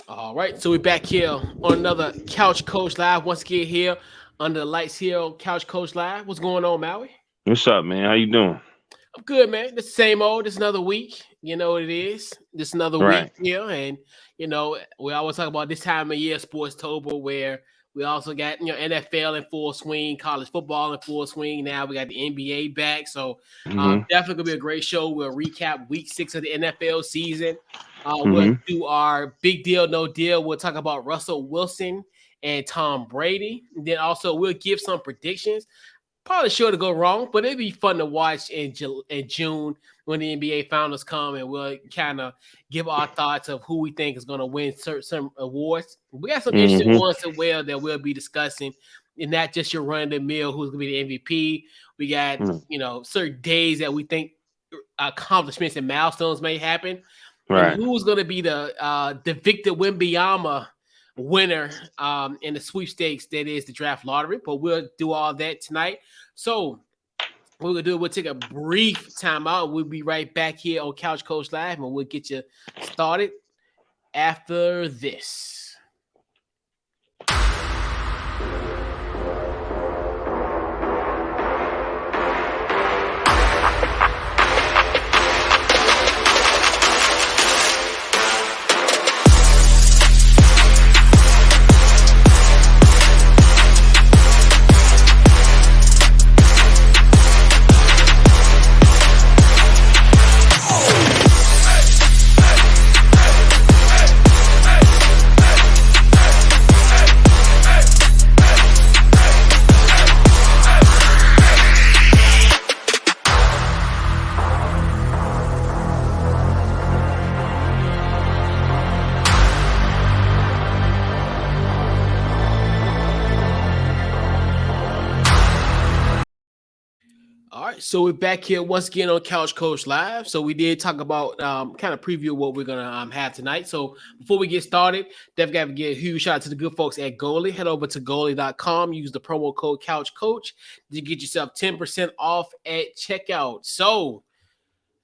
All right, so we're back here on another Couch Coach Live. Once again, here under the lights here on Couch Coach Live. What's going on, Maui? What's up, man? How you doing? I'm good, man. The same old. This another week. You know what it is. This another week Right. here, and we always talk about this time of year, Sports Tober, where we also got NFL in full swing, college football in full swing. Now we got the NBA back, so Mm-hmm. definitely gonna be a great show. We'll recap Week 6 of the NFL season. We'll Mm-hmm. do our big deal, no deal. We'll talk about Russell Wilson and Tom Brady, and then also we'll give some predictions. Probably sure to go wrong, but it'd be fun to watch in June when the NBA finals come, and we'll kind of give our thoughts of who we think is going to win some awards. We got some interesting Mm-hmm. ones as well that we'll be discussing, and not just your run of the mill who's going to be the MVP. We got certain days that we think accomplishments and milestones may happen, and Right. who's going to be the Victor Wembanyama winner in the sweepstakes that is the draft lottery. But we'll do all that tonight. So what we're gonna do, we'll take a brief time out. We'll be right back here on Couch Coach Live, and we'll get you started after this. All right, so we're back here once again on Couch Coach Live. So we did talk about kind of preview what we're gonna have tonight. So before we get started, definitely got to give a huge shout out to the good folks at Goalie. Head over to goalie.com, use the promo code Couch Coach to get yourself 10% off at checkout. So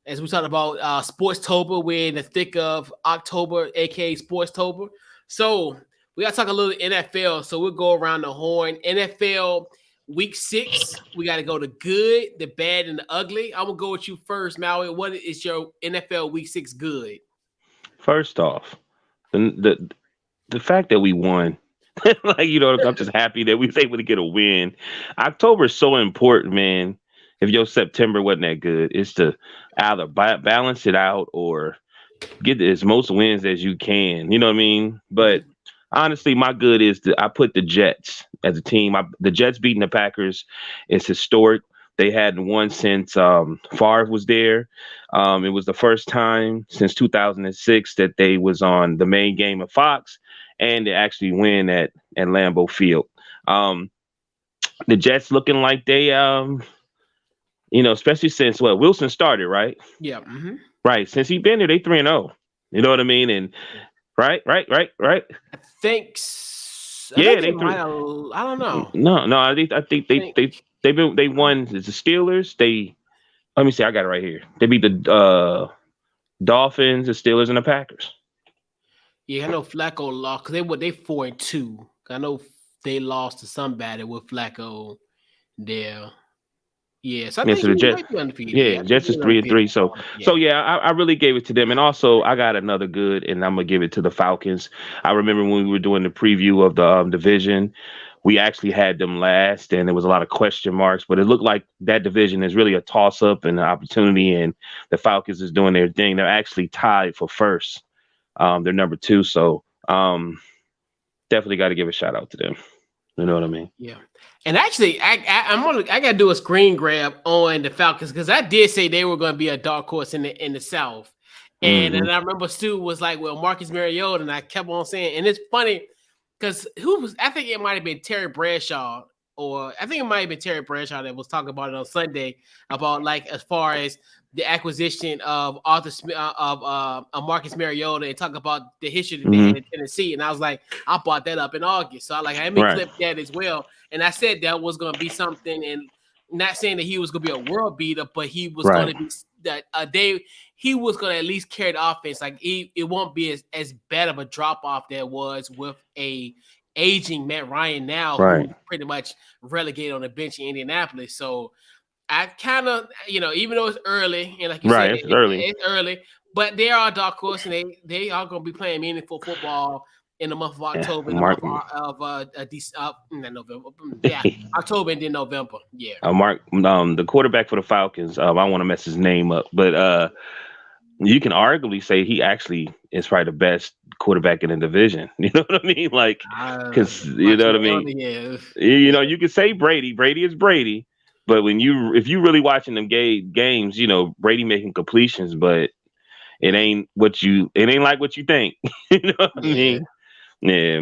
as we talked about Sportstober, we're in the thick of October, aka Sportstober. So we gotta talk a little NFL. So we'll go around the horn. NFL Week 6, we got to go to good, the bad, and the ugly. I'm gonna go with you first, Maui. What is your NFL Week 6 good? First off, the fact that we won, I'm just happy that we was able to get a win. October is so important, man. If your September wasn't that good, it's to either balance it out or get as most wins as you can. You know what I mean? But honestly, my good is I put the Jets as a team. The Jets beating the Packers is historic. They hadn't won since Favre was there. It was the first time since 2006 that they was on the main game of Fox, and they actually win at Lambeau Field. The Jets looking like they, especially since Wilson started, right? Yeah. Mm-hmm. Right. Since he been there, they 3-0. You know what I mean? And right. I think Yeah, they they might three. have. I don't know. No. I think they won the Steelers. Let me see. I got it right here. They beat the Dolphins, the Steelers, and the Packers. Yeah, I know Flacco lost because they 4-2. I know they lost to somebody with Flacco there. Yeah, so I Yeah, think so the he Jets. might be undefeated. Yeah, Yeah, I think Jets is he's 3-3. undefeated. So yeah, I really gave it to them, and also I got another good, and I'm gonna give it to the Falcons. I remember when we were doing the preview of the division, we actually had them last, and there was a lot of question marks, but it looked like that division is really a toss up and an opportunity, and the Falcons is doing their thing. They're actually tied for first. They're number 2, so definitely got to give a shout out to them. You know what I mean? Yeah, and actually, I gotta do a screen grab on the Falcons because I did say they were going to be a dark horse in the South, and Hmm. then I remember Stu was like, "Well, Marcus Mariota," and I kept on saying, and it's funny because I think it might have been Terry Bradshaw, or I think it might have been Terry Bradshaw that was talking about it on Sunday about like as far as the acquisition of Arthur Smith of Marcus Mariota and talk about the history that they Hmm. had in Tennessee. And I was like, I bought that up in August. So let me Right. clip that as well. And I said that was going to be something, and not saying that he was going to be a world beater, but he was going Right. to be that he was going to at least carry the offense. Like it won't be as bad of a drop off that was with a aging Matt Ryan now, Right. who's pretty much relegated on the bench in Indianapolis. So I kind of, even though it's early, and like you Right. said, It's early. it's early, but they are a dark horse, and they are going to be playing meaningful football in the month of Yeah, October, in the month Mark. of not November, yeah, October and then November, yeah, Mark, the quarterback for the Falcons. I don't want to mess his name up, but you can arguably say he actually is probably the best quarterback in the division. You know what I mean? Like, because you much know what I more mean. elder, yeah, You can say Brady. Brady is Brady, but if you really watching them games, Brady making completions, but it ain't like what you think. You know what I yeah. mean? Yeah.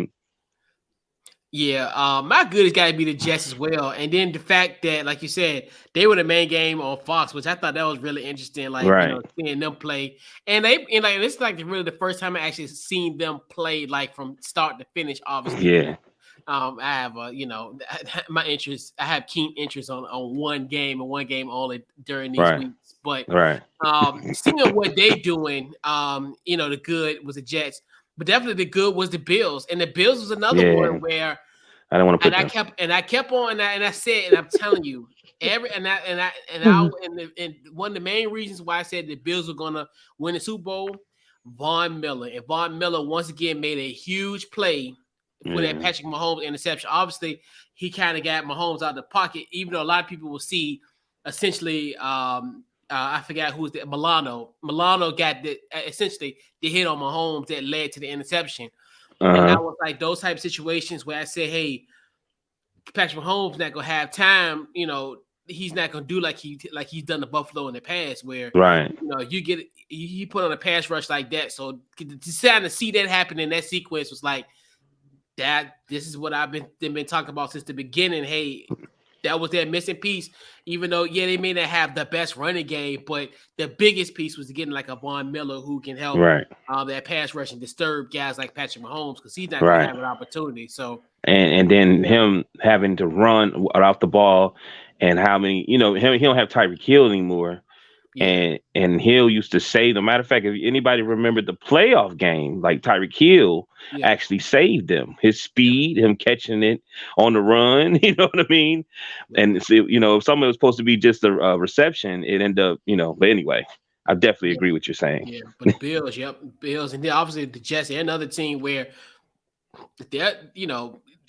Yeah, my good has got to be the Jets as well, and then the fact that, like you said, they were the main game on Fox, which I thought that was really interesting. Like Right. seeing them play, and this is like really the first time I actually seen them play like from start to finish. Obviously, because Yeah. I have my interest. I have keen interest on one game and one game only during these Right. weeks. But Right. seeing what they doing, the good was the Jets, but definitely the good was the Bills, and the Bills was another one Yeah. where I don't want to and put them. I kept on and I said, and I'm telling you, and one of the main reasons why I said the Bills were gonna win the Super Bowl, Von Miller. And Von Miller once again made a huge play for that Yeah. Patrick Mahomes interception. Obviously, he kind of got Mahomes out of the pocket, even though a lot of people will see essentially I forgot who's the Milano. Milano got essentially the hit on Mahomes that led to the interception. And Uh that huh. was like those type of situations where I say, hey, Patrick Mahomes not gonna have time. He's not gonna do like he's done the Buffalo in the past, where Right. you put on a pass rush like that. So deciding to see that happen in that sequence was like that. This is what I've been talking about since the beginning. Hey, that was their missing piece. Even though, yeah, they may not have the best running game, but the biggest piece was getting like a Von Miller who can help Right. that pass rush and disturb guys like Patrick Mahomes because he's not going to Right. have an opportunity. So, And then yeah, him having to run off the ball, and how many him he don't have Tyreek Hill anymore. yeah, And Hill used to say, no matter of fact, if anybody remembered the playoff game, like Tyreek Hill yeah, actually saved them. His yeah, speed, him catching it on the run, you know what I mean? yeah. And so, if something was supposed to be just a reception, it ended up, But anyway, I definitely Yeah. agree with you saying. Yeah, but the Bills, yep, Bills, and then obviously the Jets, they're another team where they're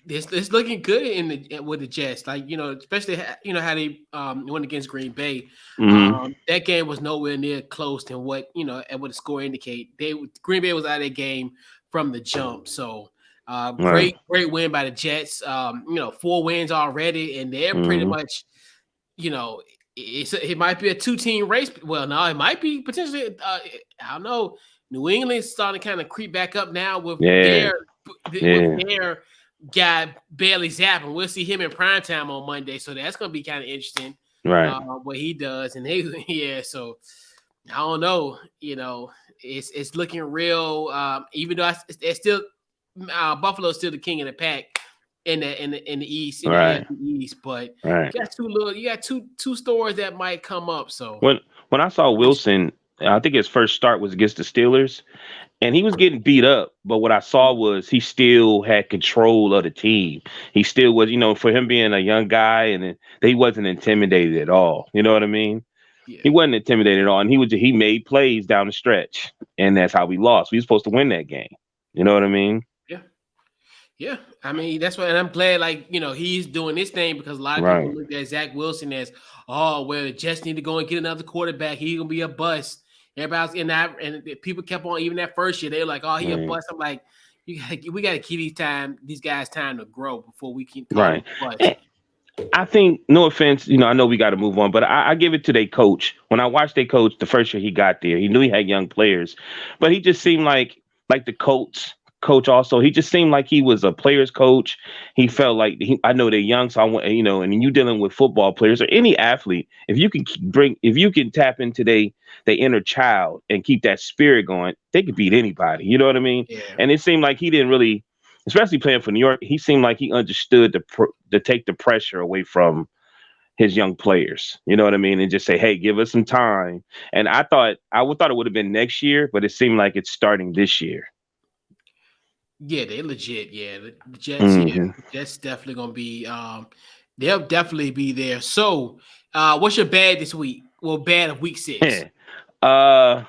it's looking good with the Jets, like especially how they went against Green Bay. Hmm. That game was nowhere near close to what and what the score indicate. Green Bay was out of that game from the jump, so Right. great win by the Jets. 4 wins already, and they're pretty Hmm. much you know, it might be a 2-team race. Well, no, it might be potentially. I don't know. New England's starting to kind of creep back up now Yeah. with Yeah. their guy Bailey Zappa. We'll see him in prime time on Monday, so that's going to be kind of interesting. Right. What he does, and they yeah. So I don't know. It's looking real. Even though it's still Buffalo's still the king of the pack in the East, in the Right. AFC East, but Right. you got two stores that might come up. So When I saw Wilson, I think his first start was against the Steelers, and he was getting beat up. But what I saw was he still had control of the team. He still was, for him being a young guy, and he wasn't intimidated at all. You know what I mean? yeah, He wasn't intimidated at all, and he made plays down the stretch, and that's how we lost. We were supposed to win that game. You know what I mean? yeah, yeah. I mean that's what, and I'm glad he's doing this thing because a lot of people Right. look at Zach Wilson as well, the Jets need to go and get another quarterback. He's gonna be a bust. Everybody's in that, and people kept on even that first year. They were like, "Oh, he a Right. bust." I'm like, we got to give these guys time to grow before we can call them Right. a bust. I think, no offense, I know we got to move on, but I give it to their coach. When I watched their coach the first year he got there, he knew he had young players, but he just seemed like the coach also. He just seemed like he was a player's coach. He felt like I know they're young, so I want and you dealing with football players or any athlete, if you can tap into their inner child and keep that spirit going, they could beat anybody. You know what I mean? Yeah, And it seemed like he didn't really, especially playing for New York, he seemed like he understood to take the pressure away from his young players. You know what I mean? And just say, hey, give us some time. And I thought it would have been next year, but it seemed like it's starting this year. Yeah, they legit. Yeah, the Jets. Yeah, Hmm. Jets definitely gonna be. They'll definitely be there. So, what's your bad this week? Well, bad of week 6. uh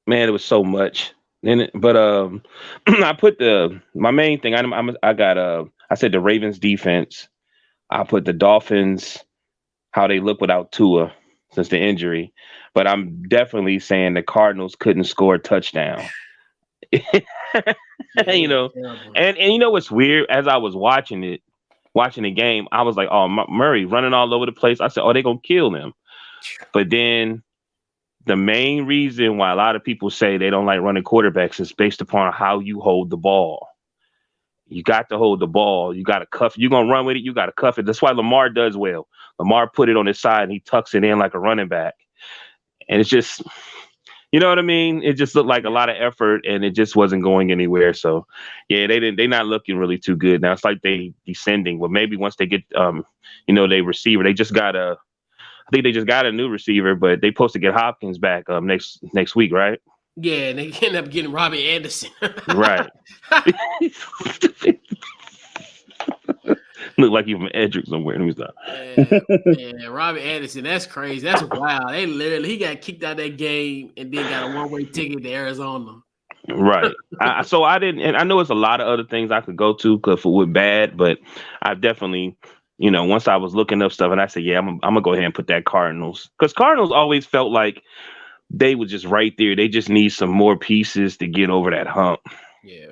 Man, it was so much in it. But I put the my main thing. I got I said the Ravens defense. I put the Dolphins, how they look without Tua since the injury. But I'm definitely saying the Cardinals couldn't score a touchdown. Yeah, they you look know, terrible. and you know what's weird? As I was watching the game, I was like, oh, Murray running all over the place. I said, oh, they gonna kill them. But then the main reason why a lot of people say they don't like running quarterbacks is based upon how you hold the ball. You got to hold the ball. You got to cuff. You're gonna run with it. You got to cuff it. That's why Lamar does well. Lamar put it on his side and he tucks it in like a running back. And it's just, you know what I mean? It just looked like a Yeah, lot of effort and it just wasn't going anywhere. So yeah, they didn't. They're not looking really too good now. It's like they descending. But maybe once they get, they receiver, they just got a. I think they just got a new receiver, but they supposed to get Hopkins back next week, right? yeah, and they end up getting Robbie Anderson. Right. Look like you from Edric somewhere. Let me stop. Yeah, yeah, Robbie Anderson. That's crazy. That's wild. They literally he got kicked out of that game and then got a one-way ticket to Arizona. Right. So I didn't, and I know it's a lot of other things I could go to because with bad, but I definitely, once I was looking up stuff and I said, yeah, I'm gonna go ahead and put that Cardinals because Cardinals always felt like they were just right there. They just need some more pieces to get over that hump. Yeah.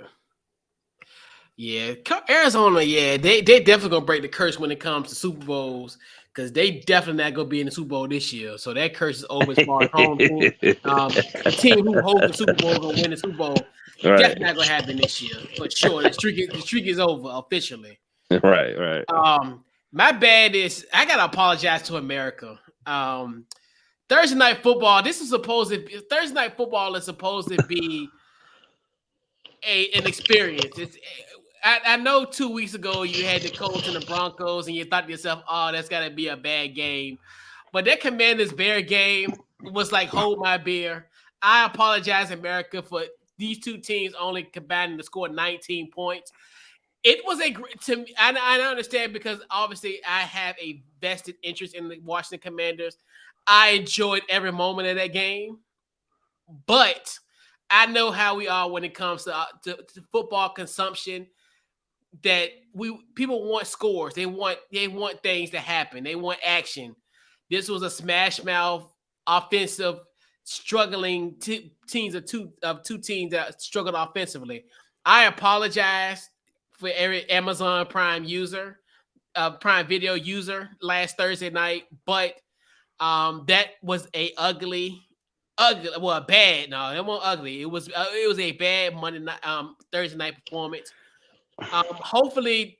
Yeah, Arizona. Yeah, they definitely gonna break the curse when it comes to Super Bowls because they definitely not gonna be in the Super Bowl this year. So that curse is over as far as home team. A team who holds the Super Bowl gonna win the Super Bowl. Definitely Right. not gonna happen this year for sure. The streak is over officially. Right. Right. My bad is I gotta apologize to America. Um, Thursday night football. This is supposed to be, Thursday night football is supposed to be an experience. I know 2 weeks ago you had the Colts and the Broncos, and you thought to yourself, "Oh, that's got to be a bad game." But that Commanders Bear game was like hold my beer. I apologize, America, for these two teams only combining to score 19 points. It was to me. I understand because obviously I have a vested interest in the Washington Commanders. I enjoyed every moment of that game, but I know how we are when it comes to football consumption. That we people want scores. They want things to happen. They want action. This was a smash mouth offensive struggling teams of two teams that struggled offensively. I apologize for every Amazon Prime user, Prime Video user last Thursday night, but that was a ugly, well, bad. No, it wasn't ugly. It was a bad Monday night, Thursday night performance. Hopefully,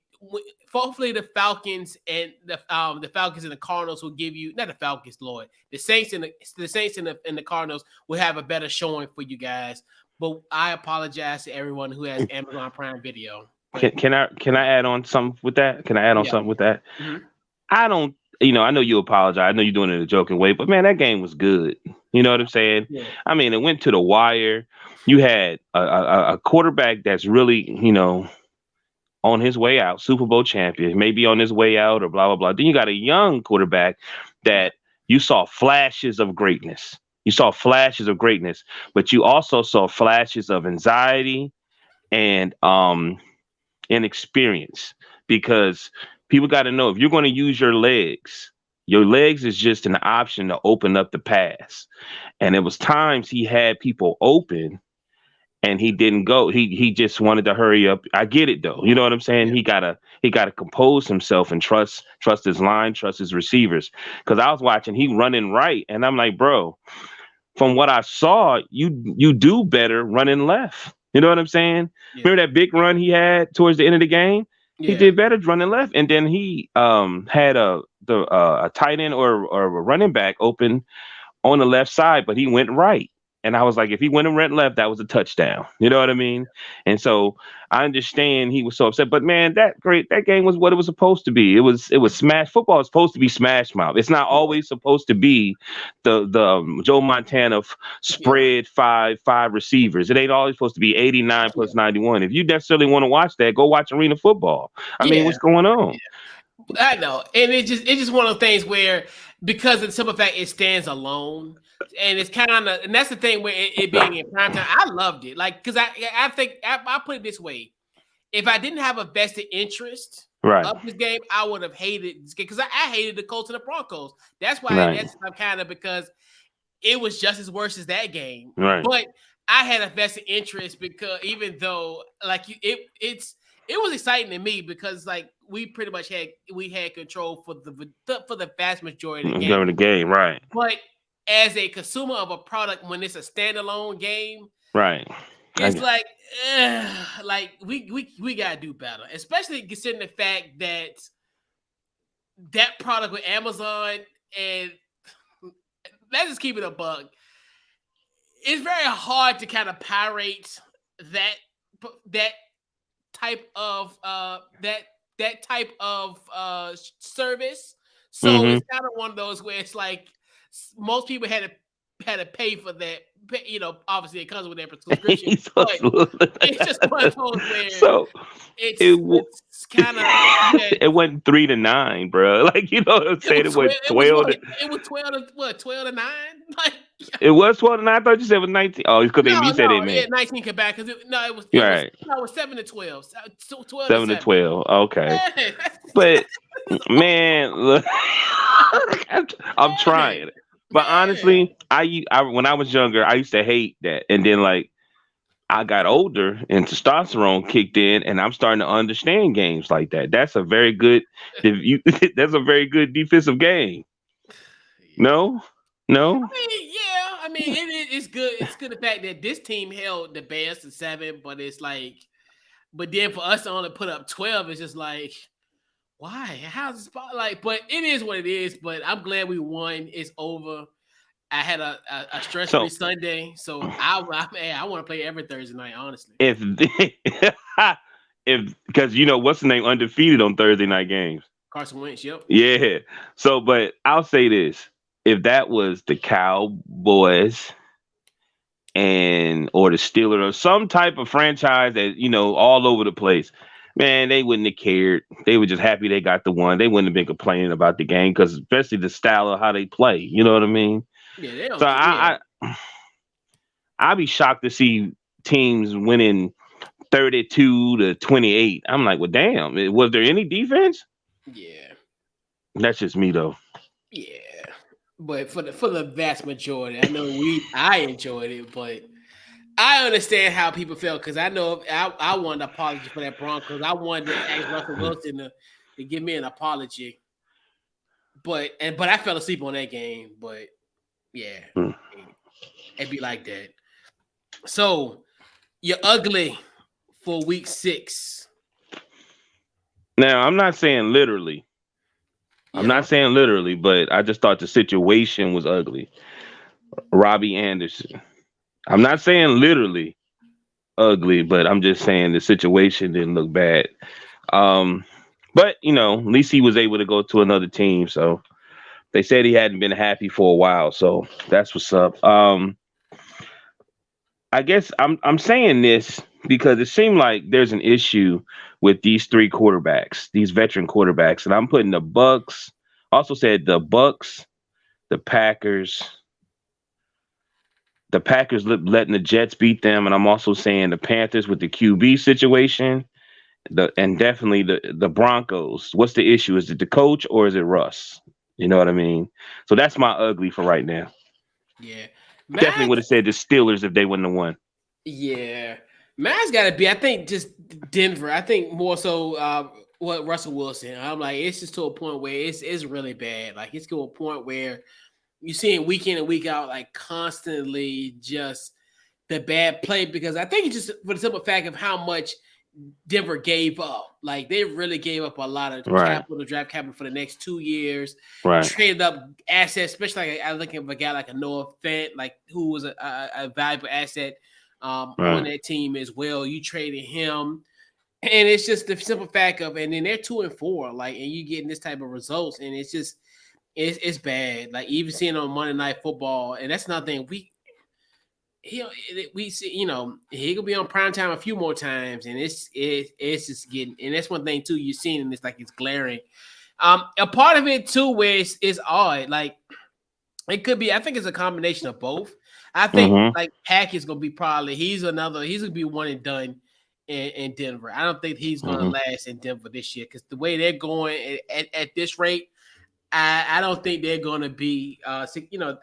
hopefully the Falcons and the Cardinals will give you not the Falcons, Lord, the Saints and the Cardinals will have a better showing for you guys. But I apologize to everyone who has Amazon Prime Video. But Can I add on something with that? Can I add on yeah, something with that? mhm, I don't, I know you apologize. I know you're doing it in a joking way, but man, that game was good. You know what I'm saying? yeah, I mean, it went to the wire. You had a quarterback that's really, on his way out, Super Bowl champion, maybe on his way out or blah, blah, blah. Then you got a young quarterback yeah, that you saw flashes of greatness. You saw flashes of greatness, but you also saw flashes of anxiety and inexperience because people got to know if you're going to use your legs is just an option to open up the pass. And it was times he had people open and he didn't go. He just wanted to hurry up. I get it though. You know what I'm saying? yeah, He gotta compose himself and trust his line, trust his receivers. Because I was watching, he running right, and I'm like, bro, from what I saw, you do better running left. You know what I'm saying? yeah, Remember that big run he had towards the end of the game? He yeah. did better running left, and then he had a tight end or a running back open on the left side, but he went right. And I was like, if he went and ran left, that was a touchdown. You know what I mean? And so I understand he was so upset. But man, that game was what it was supposed to be. It was smash. Football is supposed to be smash mouth. It's not always supposed to be the Joe Montana Yeah, spread five receivers. It ain't always supposed to be 89 yeah, plus 91. If you necessarily want to watch that, go watch arena football. I mean, yeah. what's going on? I know, and it's just one of those things where because of the simple fact it stands alone, and it's kind of and that's the thing where it being in prime time, I loved it. Like because I think I put it this way: if I didn't have a vested interest Right, of this game, I would have hated this game because I hated the Colts and the Broncos. That's why right, that's kind of because it was just as worse as that game. right. But I had a vested interest because even though like it was exciting to me because like we pretty much had control for the vast majority of the During game. the game, right, But as a consumer of a product, when it's a standalone game, right. it's I, like we gotta do better, especially considering the fact that that product with Amazon and let's just keep it a bug. It's very hard to kind of pirate that that that type of service. So mm-hmm. it's kind of one of those where it's like most people had to pay for that. Obviously it comes with their subscription, but it's just one of those where So it w- it's kind of yeah. it went 3-9, bro. Like you know what I'm It saying? was It 12. went It was 12. what? It was 12 to 9. Like It was 12-9. I thought you said it was 19. Oh, it's because no, you said no, they yeah, meant 19 came back because right. it was 7 to 12, 12 to 7 to 7. 12. Okay, Yeah, but man, look, I'm man, trying. But man. honestly, I when I was younger, I used to hate that, and then like I got older and testosterone kicked in, and I'm starting to understand games like that. That's a very good, that's a very good defensive game. Yeah. No, no. Yeah. I mean, it's good. It's good the fact that this team held the Bears to 7, but it's like, but then for us to only put up 12, it's just like, why? How's the spot like? But it is what it is. But I'm glad we won. It's over. I had a stress free So Sunday, so I want to play every Thursday night. Honestly, if if because you know what's the name undefeated on Thursday night games. Carson Wentz. Yep. Yeah. So, but I'll say this: if that was the Cowboys and or the Steelers or some type of franchise that all over the place, man, they wouldn't have cared. They were just happy they got the one. They wouldn't have been complaining about the game because especially the style of how they play. You know what I mean? Yeah, they So don't. Yeah, I'd be shocked to see teams winning 32-28. I'm like, well, damn. Was there any defense? yeah, That's just me though. yeah. But for the vast majority, I know I enjoyed it, but I understand how people felt because I know I wanted an apology for that Broncos. I wanted to ask Russell Wilson to give me an apology, but I fell asleep on that game. But yeah, Mm. it'd be like that. So you're ugly for week 6. Now, I'm not saying literally. I'm Yeah. not saying literally, but I just thought the situation was ugly. Robbie Anderson. I'm not saying literally ugly, but I'm just saying the situation didn't look bad. Um, but at least he was able to go to another team. So they said he hadn't been happy for a while. So that's what's up. I guess I'm saying this because it seemed like there's an issue with these three quarterbacks, these veteran quarterbacks, and I'm putting the Bucks. Also said the Bucks, the Packers, letting the Jets beat them, and I'm also saying the Panthers with the QB situation, and definitely the Broncos. What's the issue? Is it the coach or is it Russ? You know what I mean? So that's my ugly for right now. Yeah. Definitely Matt, would have said the Steelers if they wouldn't have won. yeah. Matt's got to be, I think, just Denver. I think more so what Russell Wilson. I'm like, it's just to a point where it's really bad. Like, it's to a point where you see it week in and week out, like constantly just the bad play because I think it's just for the simple fact of how much Denver gave up. Like they really gave up a lot of Right. capital, draft capital for the next 2 years. Right. Traded up assets, especially like, I look at a guy like a Noah Fant, like who was a valuable asset on Right. that team as well. You traded him, and it's just the simple fact of, and then they're 2-4, like, and you getting this type of results, and it's just it's bad. Like even seeing on Monday Night Football, and that's nothing we see, he could be on prime time a few more times, and it's just getting, and that's one thing too you're seeing, and it's like it's glaring. A part of it too, where it's odd, like it could be. I think it's a combination of both. I think Mm-hmm. like Hack is gonna be he's gonna be one and done in Denver. I don't think he's gonna Mm-hmm. last in Denver this year because the way they're going at this rate. I don't think they're going to be, I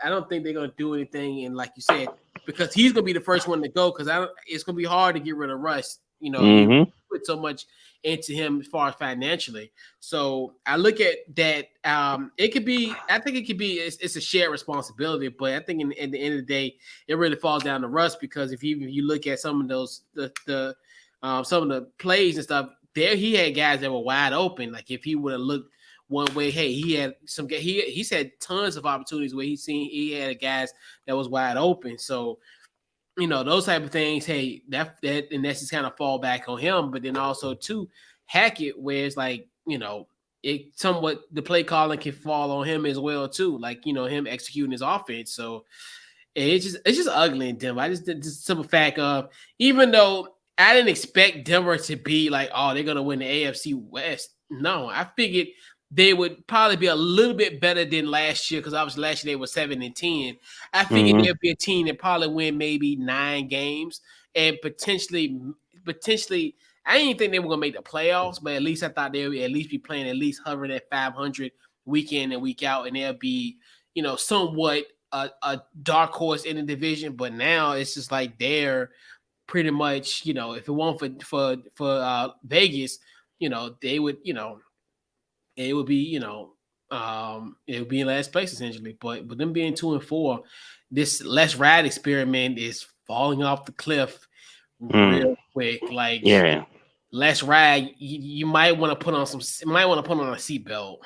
don't think they're going to do anything. And like you said, because he's going to be the first one to go, because it's going to be hard to get rid of Russ. You Mm-hmm. put so much into him as far as financially. So I look at that. It could be, I think it could be, it's a shared responsibility, but I think at the end of the day, it really falls down to Russ, because if you look at some of those, some of the plays and stuff, there he had guys that were wide open. Like if he would have looked one way, hey, he's had tons of opportunities where he had guys that was wide open. So those type of things, hey, that and that's just kind of fall back on him. But then also too, Hackett, where it's like it somewhat the play calling can fall on him as well too, like him executing his offense. So it's just ugly in Denver. I just the simple fact of, even though I didn't expect Denver to be like, oh, they're gonna win the AFC West. No, I figured they would probably be a little bit better than last year, because obviously last year they were 7-10. I figured Mm-hmm. there'd be a team that probably win maybe 9 games and potentially. I didn't think they were gonna make the playoffs, but at least I thought they would at least be playing, at least hovering at 500 week in and week out, and they'll be somewhat a dark horse in the division. But now it's just like they're pretty much, if it weren't for Vegas, they would, it would be, it would be in last place essentially. But with them being 2-4, this Let's Ride experiment is falling off the cliff Mm. real quick. Like Yeah. Let's Ride, you might want to put on a seatbelt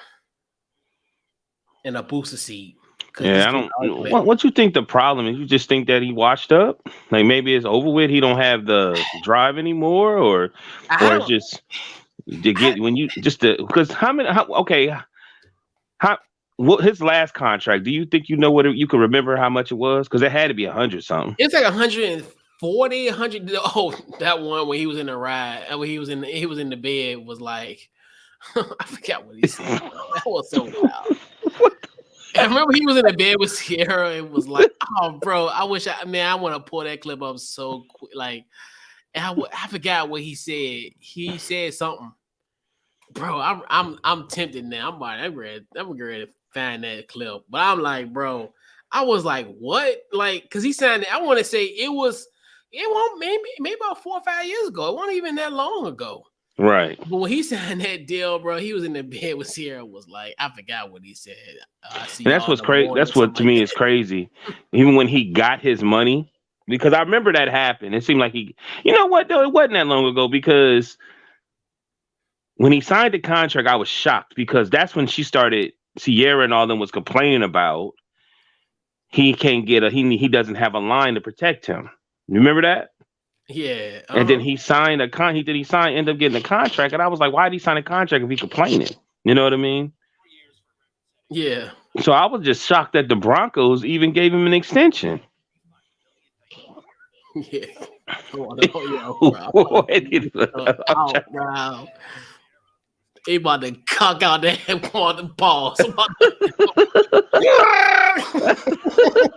and a booster seat, because this Yeah, I getting don't. ugly. What you think the problem is? You just think that he washed up? Like maybe it's over with. He don't have the drive anymore, I or it's don't. just to get when you just because okay, how what his last contract? Do you think you can remember how much it was? Because it had to be 100 something. It's like 140, 100. Oh, that one when he was in the ride, when he was in the bed, was like, I forgot what he said. That was so wild. I remember he was in the bed with Sierra and was like, "Oh, bro, I want to pull that clip up so quick." Like, I forgot what he said. He said something, bro. I'm tempted now. I'm ready to find that clip, but I'm like, bro, I was like, what? Like, because he signed it. I want to say it won't maybe about 4 or 5 years ago. It wasn't even that long ago. Right. But when he signed that deal, bro, he was in the bed with Sierra. Was like, I forgot what he said. I see And that's y'all in what's the crazy. morning or That's what something to like me is that. crazy. Even when he got his money, because I remember that happened. It seemed like you know what though, it wasn't that long ago because when he signed the contract, I was shocked because that's when she started. Sierra and all them was complaining about he can't get he doesn't have a line to protect him. You remember that? Yeah. And then he signed ended up getting a contract, and I was like, why did he sign a contract if he complaining? You know what I mean? Yeah. So I was just shocked that the Broncos even gave him an extension. Yeah. Oh, yeah, bro. Out, bro. He about to cock out that water balls.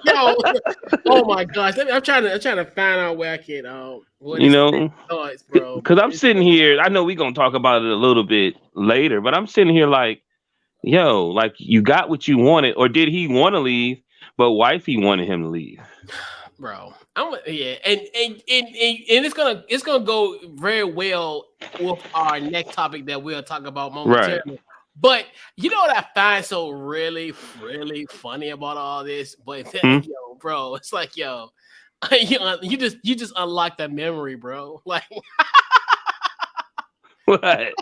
Yo, oh my gosh! I'm trying to find out where I can what You his know, thoughts, bro. because But I'm it's sitting so here. wild. I know we're gonna talk about it a little bit later, but I'm sitting here like, yo, like you got what you wanted, or did he want to leave? But wifey wanted him to leave. Bro. Yeah, and it's gonna go very well with our next topic that we'll talk about Right. momentarily. But you know what I find so really, really funny about all this? But Hmm? yo, bro, it's like, yo, you just unlocked that memory, bro. Like What?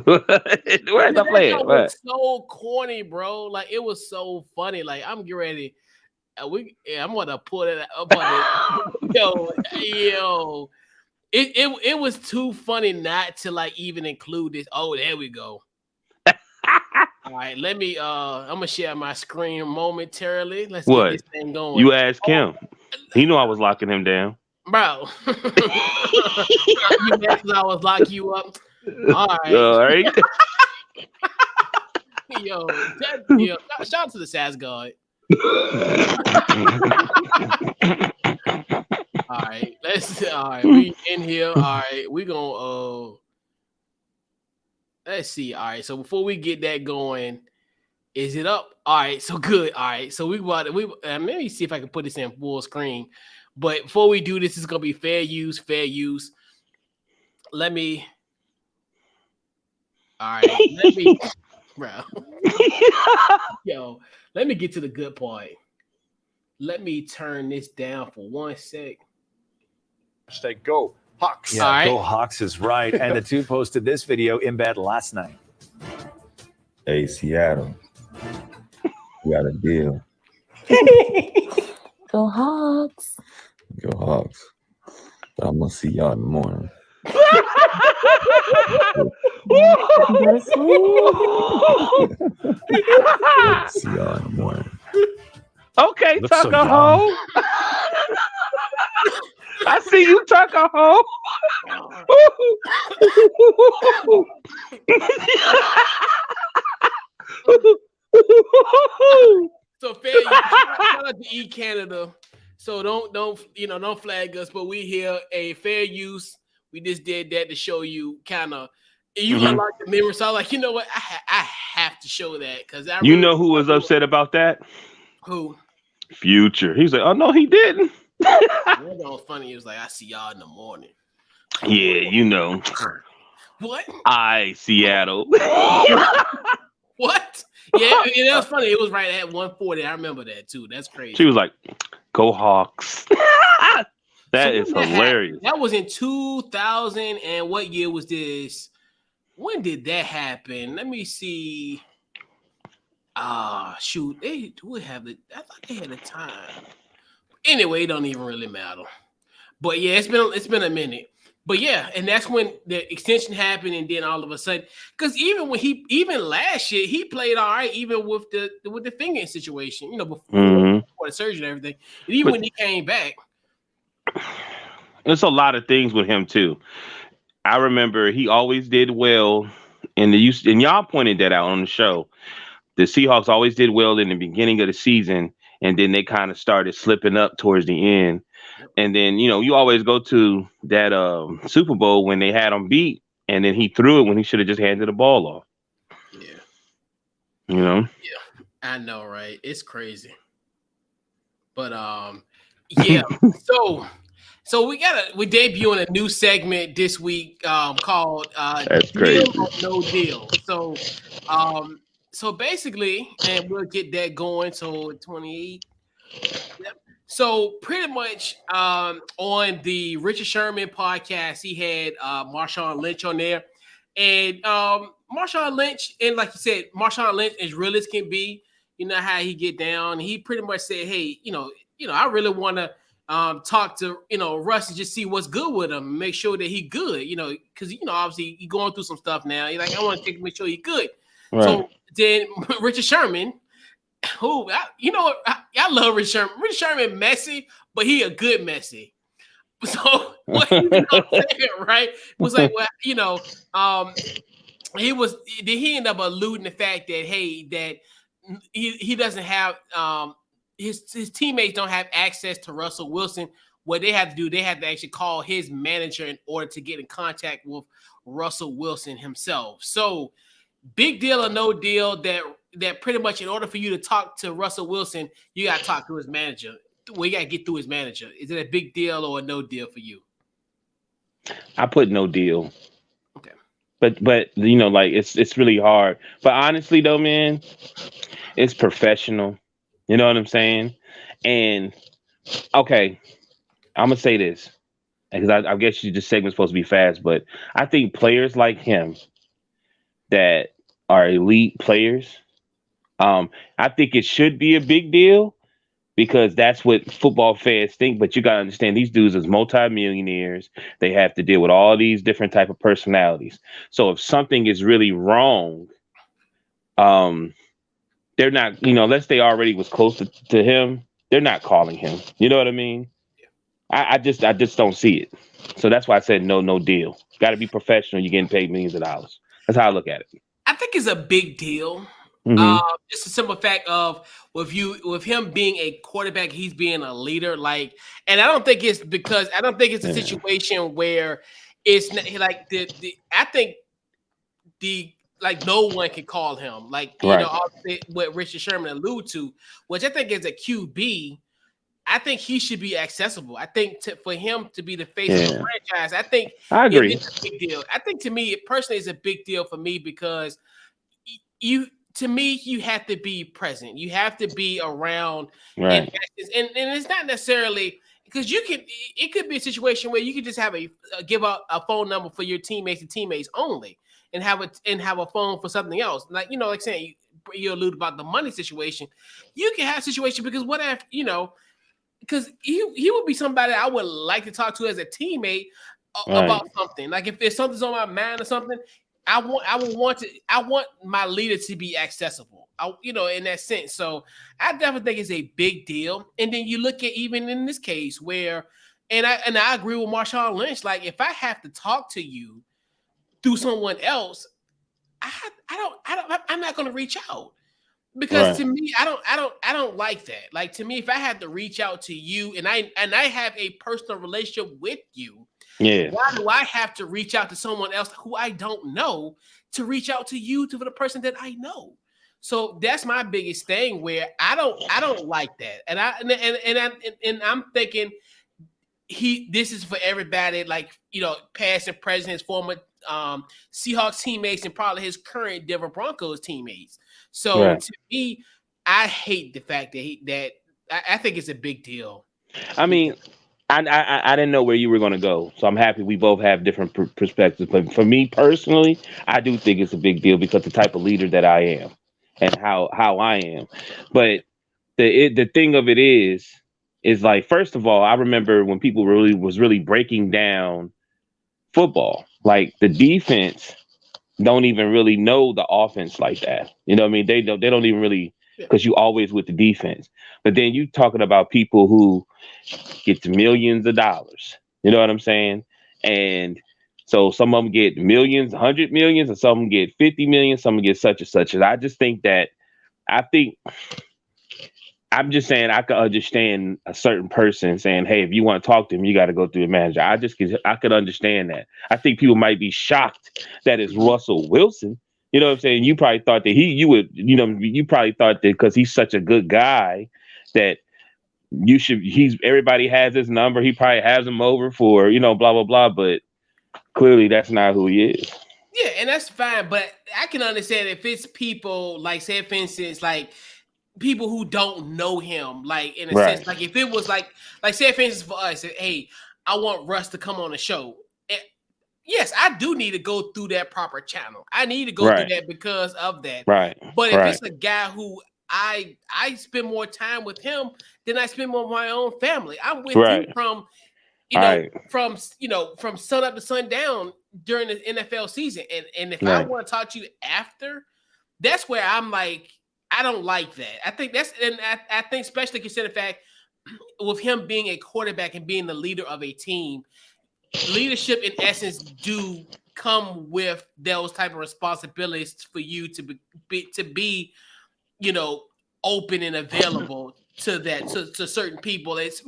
Where's I That play it? joke What? was so corny, bro. Like it was so funny. Like I'm getting ready. I'm gonna pull it up on it. Yo. It was too funny not to like even include this. Oh, there we go. All right, let me I'm gonna share my screen momentarily. Let's get What? this thing going. You ask Oh, him. He knew I was locking him down. bro. You mad 'cause I was lock you up. All right. All right. Shout out to the SAS guard. All right, all right, we in here. All right, we gonna let's see. All right, so before we get that going, is it up? All right, so good. All right, so let me see if I can put this in full screen. But before we do this, it's gonna be fair use, fair use. Let me. All right, let me, bro. Yo, let me get to the good part. Let me turn this down for 1 sec. Hashtag go Hawks. Yeah, All right. Go Hawks is right. And the two posted this video in bed last night. Hey, Seattle, we got a deal. Go Hawks. Go Hawks. But I'm going to see y'all in the morning. Go to sleep. See y'all in the morning. Okay, Looks so Tucker young. Hole. I see you, Tucker Hole. So fair use. Shout out to E Canada. So don't flag us, but we here a fair use. We just did that to show you kind of you unlock the memory. So I was like, you know what? I have to show that because I You know who was upset about that? who. Future. He's like, oh no, he didn't. That was funny. He was like, I see y'all in the morning. Yeah, you know. What? Seattle. What? Yeah, that was funny. It was right at 140. I remember that too. That's crazy. She was like, go Hawks. That is hilarious. That was in 2000. And what year was this? When did that happen? Let me see. Shoot. They would have it. I thought they had a time. Anyway, it don't even really matter. But yeah, it's been a minute. But yeah, and that's when the extension happened, and then all of a sudden, because even last year he played all right, even with the finger situation, before the surgery and everything, and even when he came back, there's a lot of things with him too. I remember he always did well and y'all pointed that out on the show. The Seahawks always did well in the beginning of the season, and then they kind of started slipping up towards the end. And then, you always go to that Super Bowl when they had him beat, and then he threw it when he should have just handed the ball off. Yeah. Yeah, I know, right? It's crazy. But yeah. So we're debuting a new segment this week called that's crazy. Deal or No Deal. So basically, and we'll get that going. So 28. Yep. So pretty much on the Richard Sherman podcast, he had Marshawn Lynch on there. And Marshawn Lynch, and like you said, Marshawn Lynch as real as can be. You know how he get down. He pretty much said, hey, I really want to talk to Russ and just see what's good with him, make sure that he good, because obviously he going through some stuff now. He's like, I want to make sure he good. Right. So then Richard Sherman, who I love Richard Sherman. Richard Sherman messy, but he a good messy. So what he was saying, right, was like, well, he ended up alluding the fact that that he doesn't have his teammates don't have access to Russell Wilson. What they have to do, they have to actually call his manager in order to get in contact with Russell Wilson himself. So big deal or no deal that pretty much in order for you to talk to Russell Wilson, you got to talk to his manager. Well, you got to get through his manager. Is it a big deal or a no deal for you? I put no deal. Okay. But like it's really hard. But honestly though, man, it's professional. You know what I'm saying? And okay, I'm gonna say this. because I guess this segment's supposed to be fast, but I think players like him that are elite players, I think it should be a big deal because that's what football fans think. But you gotta understand, these dudes is multimillionaires. They have to deal with all these different type of personalities. So if something is really wrong, um, they're not, unless they already was close to him, they're not calling him. You know what I mean? I just don't see it. So that's why I said no deal. Got to be professional. You're getting paid millions of dollars. That's how I look at it. I think it's a big deal. Hmm. Just a simple fact of with him being a quarterback, he's being a leader. Like, and I don't think it's a Yeah. situation where it's like I think the like no one can call him like Right. obviously what Richard Sherman alluded to, which I think is a QB. I think he should be accessible. I think for him to be the face of a Yeah. franchise, I think I agree. it's a big deal. I think to me, it personally is a big deal for me because you have to be present. You have to be around Right. and it's not necessarily because it could be a situation where you could just have give out a phone number for your teammates and teammates only and have a phone for something else. Like, like saying you allude about the money situation. You can have a situation because what if, because he would be somebody I would like to talk to as a teammate about something. Like if something's on my mind or something, I want my leader to be accessible. In that sense. So I definitely think it's a big deal. And then you look at even in this case where, and I agree with Marshawn Lynch. Like if I have to talk to you through someone else, I'm not going to reach out. Because to me, I don't like that. Like to me, if I had to reach out to you and I have a personal relationship with you, why do I have to reach out to someone else who I don't know to reach out to you for the person that I know? So that's my biggest thing where I don't like that. And I'm thinking this is for everybody, like past and present, his former Seahawks teammates and probably his current Denver Broncos teammates. So to me, I hate the fact that I think it's a big deal. I mean, I didn't know where you were going to go, so I'm happy we both have different perspectives. But for me personally, I do think it's a big deal because the type of leader that I am and how I am. But the thing of it is like, first of all, I remember when people was really breaking down football, like the defense don't even really know the offense like that. You know what I mean? They don't even really, because you always with the defense. But then you talking about people who get millions of dollars. You know what I'm saying? And so some of them get millions, 100 millions, and some of them get 50 million, some of them get such and such. And I just think I'm just saying I could understand a certain person saying, hey, if you want to talk to him, you got to go through a manager. I could understand that. I think people might be shocked that it's Russell Wilson. You know what I'm saying? You probably thought that you probably thought that because he's such a good guy that everybody has his number. He probably has him over for, blah, blah, blah. But clearly that's not who he is. Yeah, and that's fine. But I can understand if it's people like, say, for instance, like people who don't know him, like in a sense, like if it was like say, for instance, for us, hey, I want Russ to come on the show. Yes, I do need to go through that proper channel. I need to go through that because of that. Right. But if it's a guy who I spend more time with him than I spend with my own family. I'm with you from from sun up to sundown during the NFL season. And if I want to talk to you after, that's where I'm like, I don't like that. I think I think especially considering the fact with him being a quarterback and being the leader of a team, leadership in essence do come with those type of responsibilities for you to be open and available to that to certain people. It's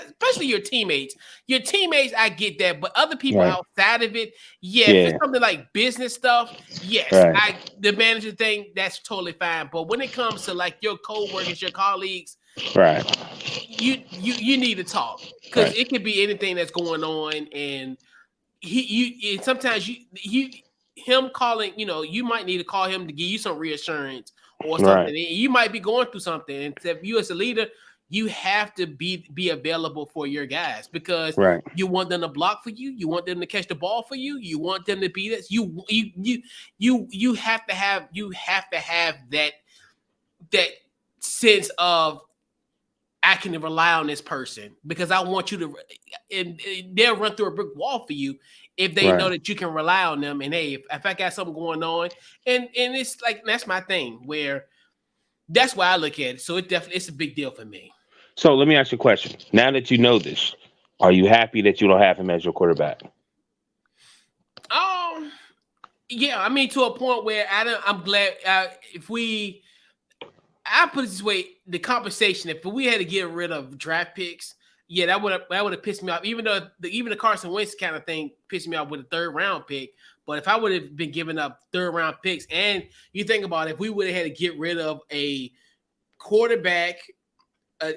especially your teammates. Your teammates, I get that, but other people outside of it, if it's something like business stuff, the manager thing, that's totally fine. But when it comes to like your coworkers, your colleagues, you need to talk because it could be anything that's going on, and sometimes him calling, you might need to call him to give you some reassurance or something. You might be going through something, and if you as a leader, you have to be available for your guys because Right. you want them to block for you. You want them to catch the ball for you. You want them to be this. You have to have that sense of I can rely on this person because I want you to, and they'll run through a brick wall for you if they know that you can rely on them. And hey, if I got something going on, and it's like that's my thing where that's why I look at it. So it's a big deal for me. So let me ask you a question. Now that you know this, are you happy that you don't have him as your quarterback? Yeah, I mean to a point where I'm glad I put it this way: the compensation. If we had to get rid of draft picks, yeah, that would have pissed me off. Even though even the Carson Wentz kind of thing pissed me off with a 3rd round pick. But if I would have been giving up 3rd round picks, and you think about it, if we would have had to get rid of a quarterback,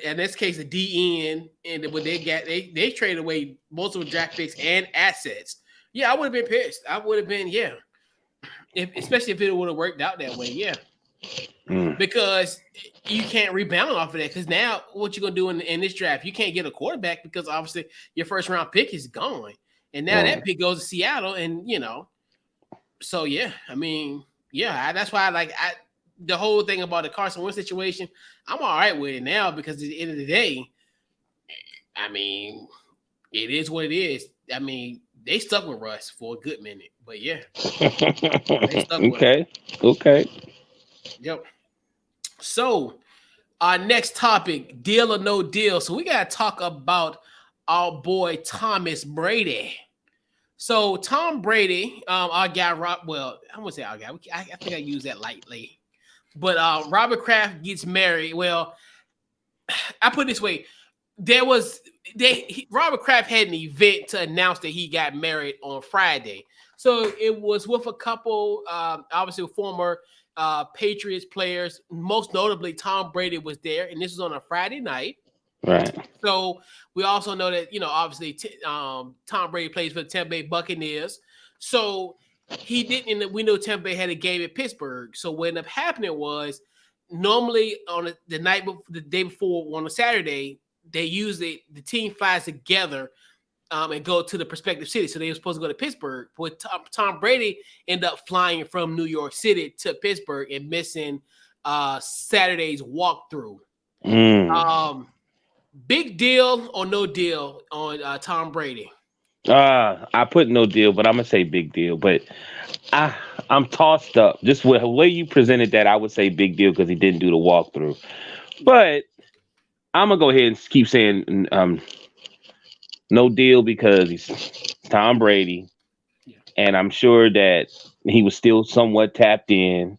in this case a DN, and when they traded away most of the draft picks and assets, yeah, I would have been pissed. I would have been especially if it would have worked out that way, yeah. Because you can't rebound off of that. Because now, what you're gonna do in this draft? You can't get a quarterback because obviously your 1st round pick is gone, and now that pick goes to Seattle, and so yeah. I mean, yeah, that's why the whole thing about the Carson Wentz situation. I'm all right with it now because at the end of the day, I mean, it is what it is. I mean, they stuck with Russ for a good minute, but yeah, they stuck with him. Okay. Yep. So, our next topic, deal or no deal. So, we got to talk about our boy Thomas Brady. So, Tom Brady, our guy, I'm going to say our guy. I think I use that lightly. But Robert Kraft gets married. Well, I put it this way. Robert Kraft had an event to announce that he got married on Friday. So, it was with a couple, obviously former Patriots players, most notably Tom Brady was there, and this was on a Friday night. Right. So we also know that obviously Tom Brady plays for the Tampa Bay Buccaneers. So he didn't. And we know Tampa Bay had a game at Pittsburgh. So what ended up happening was normally on the day before on a Saturday they usually the team flies together. And go to the prospective city. So they were supposed to go to Pittsburgh. But Tom Brady ended up flying from New York City to Pittsburgh and missing Saturday's walkthrough. Big deal or no deal on Tom Brady? I put no deal, but I'm gonna say big deal. But I'm tossed up. Just with the way you presented that, I would say big deal because he didn't do the walkthrough. But I'm gonna go ahead and keep saying no deal because he's Tom Brady, and I'm sure that he was still somewhat tapped in,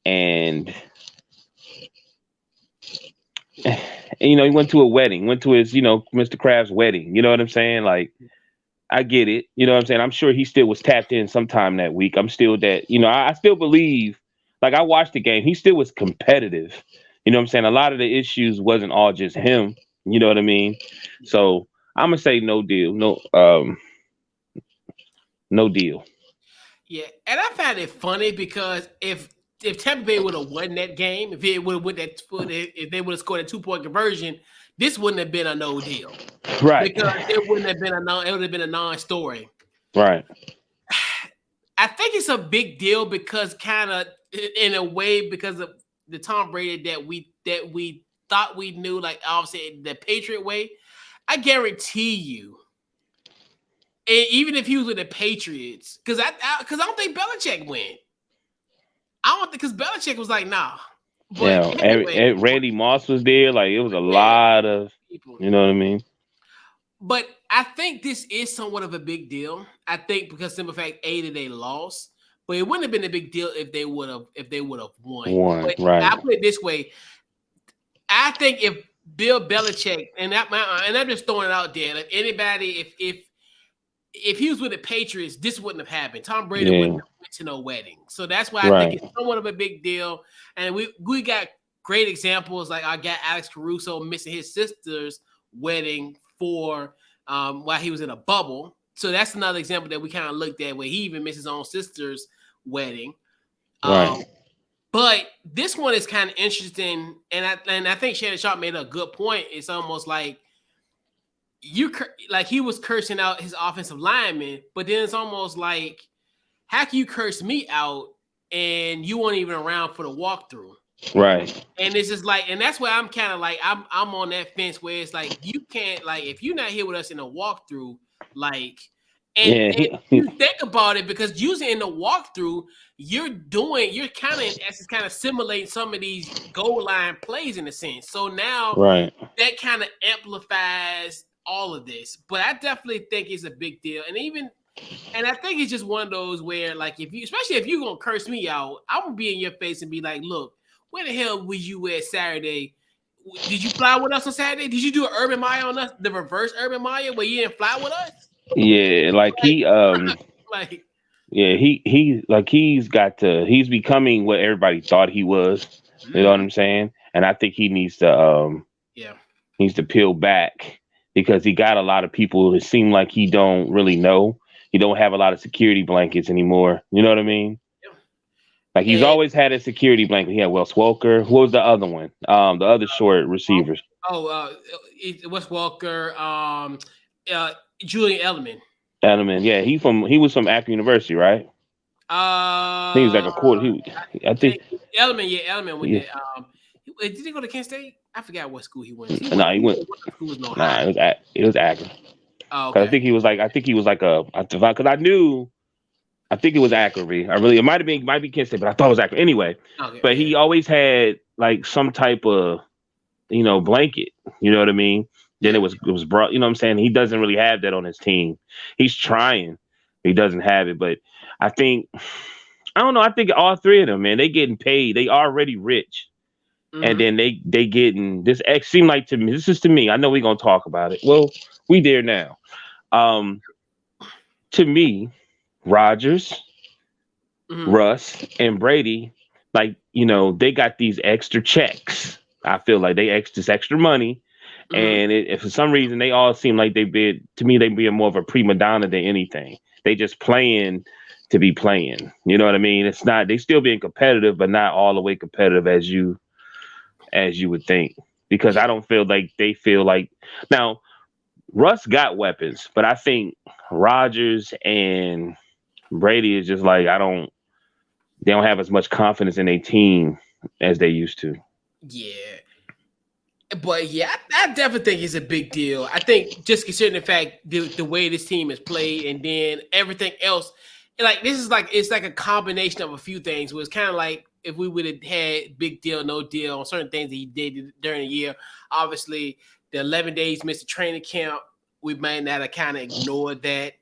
and he went to a wedding, went to his Mr. Kraft's wedding. You know what I'm saying? Like, I get it. You know what I'm saying? I'm sure he still was tapped in sometime that week. I'm still that. I still believe. Like, I watched the game. He still was competitive. You know what I'm saying? A lot of the issues wasn't all just him. You know what I mean? So I'm gonna say no deal. No deal. Yeah, and I found it funny because if Tampa Bay would have won that game, if they would have scored a 2-point conversion, this wouldn't have been a no deal, right? Because it wouldn't have been it would have been a non-story, right? I think it's a big deal because kind of in a way because of the Tom Brady that we thought we knew, like obviously the Patriot way. I guarantee you. And even if he was with the Patriots, because I don't think Belichick went. I don't think because Belichick was like, nah. But anyway, Randy Moss was there. Like it was a lot of people. You know what I mean? But I think this is somewhat of a big deal. I think because simple fact, that they lost, but it wouldn't have been a big deal if they would have won. But right. I put it this way: I think if Bill Belichick and I'm just throwing it out there, like anybody, if he was with the Patriots, this wouldn't have happened. Tom Brady wouldn't have went to no wedding. So that's why I think it's somewhat of a big deal. And we got great examples. Like I got Alex Caruso missing his sister's wedding for while he was in a bubble. So that's another example that we kind of looked at where he even missed his own sister's wedding. Right. But this one is kind of interesting, and I think Shannon Sharp made a good point. It's almost like he was cursing out his offensive lineman, but then it's almost like, how can you curse me out and you weren't even around for the walkthrough? Right. And it's just like, and that's where I'm kind of like, I'm on that fence where it's like, you can't, like, if you're not here with us in a walkthrough, like, and you think about it, because usually in the walkthrough, you're kind of in essence kind of simulating some of these goal line plays in a sense. So now that kind of amplifies all of this. But I definitely think it's a big deal. And I think it's just one of those where, like, especially if you're gonna curse me out, I'm gonna be in your face and be like, look, where the hell were you at Saturday? Did you fly with us on Saturday? Did you do an Urban Meyer on us, the reverse Urban Meyer, where you didn't fly with us? Yeah, he's becoming what everybody thought he was. You know what I'm saying? And I think he needs to peel back, because he got a lot of people that seem like he don't really know. He don't have a lot of security blankets anymore. You know what I mean? Like, he's always had a security blanket. He had Wes Welker. Who was the other one? The other short receivers. Wes Welker, Julian Edelman. Yeah, he was from Akron University, right? He was like a quarter. I think Edelman went there. Did he go to Kent State? I forgot what school he went. He went. It was Akron. Oh, okay. I think he was like because I think it was Akron. It might be Kent State, but I thought it was Akron anyway. Okay, but he always had like some type of blanket. You know what I mean? Then it was brought. You know what I'm saying? He doesn't really have that on his team. He's trying. He doesn't have it, but I think all three of them, man, they getting paid. They already rich. And then they getting this X. Seem like to me, this is to me. I know we're gonna talk about it. Well, we there now. To me, Rodgers, Russ, and Brady, like, they got these extra checks. I feel like they this extra money, and if for some reason they all seem like they be more of a prima donna than anything. They just playing to be playing. You know what I mean? It's not. They still being competitive, but not all the way competitive as you would think, because I don't feel like they feel like now Russ got weapons, but I think Rodgers and Brady is just like, they don't have as much confidence in their team as they used to. Yeah. But yeah, I definitely think it's a big deal. I think just considering the fact the way this team is played, and then everything else, like, it's like a combination of a few things where it's kind of like, if we would have had big deal, no deal on certain things that he did during the year. Obviously, the 11 days missed the training camp, we might not have kind of ignored that.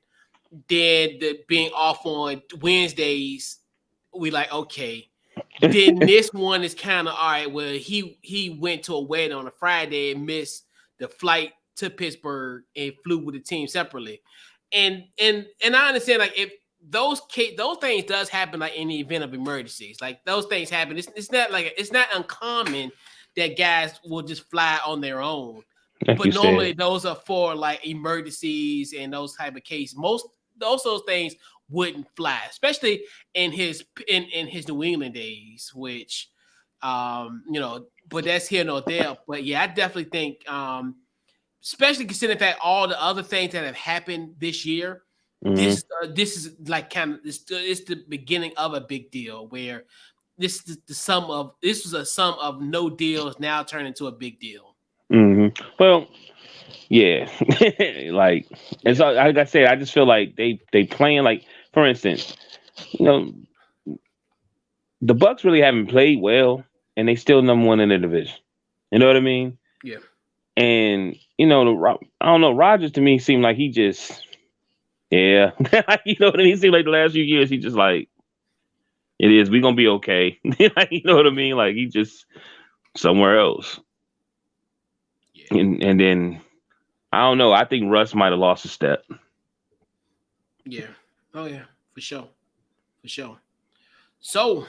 Then the being off on Wednesdays, we like, okay. Then this one is kind of all right. Where he went to a wedding on a Friday and missed the flight to Pittsburgh and flew with the team separately. And I understand, like, if those things does happen, like in the event of emergencies, like those things happen. It's not uncommon that guys will just fly on their own. Like, but normally those are for like emergencies and those type of cases. Most those things wouldn't fly, especially in his New England days, which but that's here nor there. But yeah, I definitely think, especially considering that all the other things that have happened this year. This is like it's the beginning of a big deal, where this was a sum of no deals now turned into a big deal. Well, yeah, like I said, I just feel like they playing, like, for instance, the Bucks really haven't played well, and they still number one in the division. You know what I mean? Yeah. And I don't know. Rodgers to me seemed like he just. Yeah, you know what I mean? It seems like the last few years he just like, it is. We're gonna be okay. You know what I mean? Like, he just somewhere else. Yeah. And then I don't know. I think Russ might have lost a step. Yeah. Oh yeah, for sure. So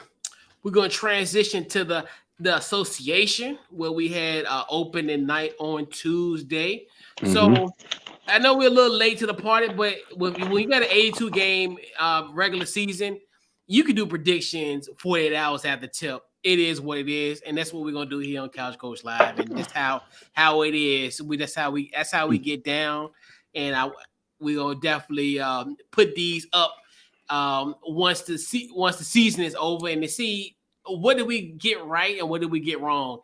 we're gonna transition to the association, where we had opening night on Tuesday. So I know we're a little late to the party, but when you got an 82 game regular season, you can do predictions 48 hours after tip it is what it is, and that's what we're gonna do here on Couch Coach Live, and that's how it is. That's how we get down, and we gonna definitely put these up once the season is over, and to see what did we get right and what did we get wrong.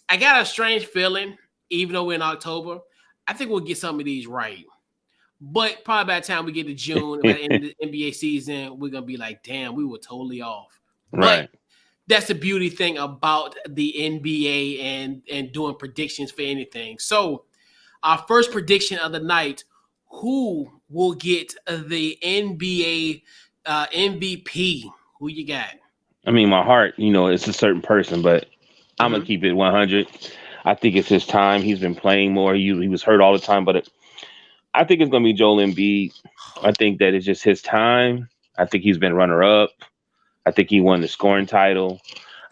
I got a strange feeling, even though we're in October, I think we'll get some of these right. But probably by the time we get to June, by the end of the NBA season, we're gonna be like, damn, we were totally off. Right. But that's the beauty thing about the NBA and doing predictions for anything. So our first prediction of the night, who will get the NBA MVP? Who you got? I mean, my heart, it's a certain person, but I'm gonna Mhm. keep it 100. I think it's his time. He's been playing more. He was hurt all the time, but I think it's gonna be Joel Embiid. I think that it's just his time. I think he's been runner up. I think he won the scoring title.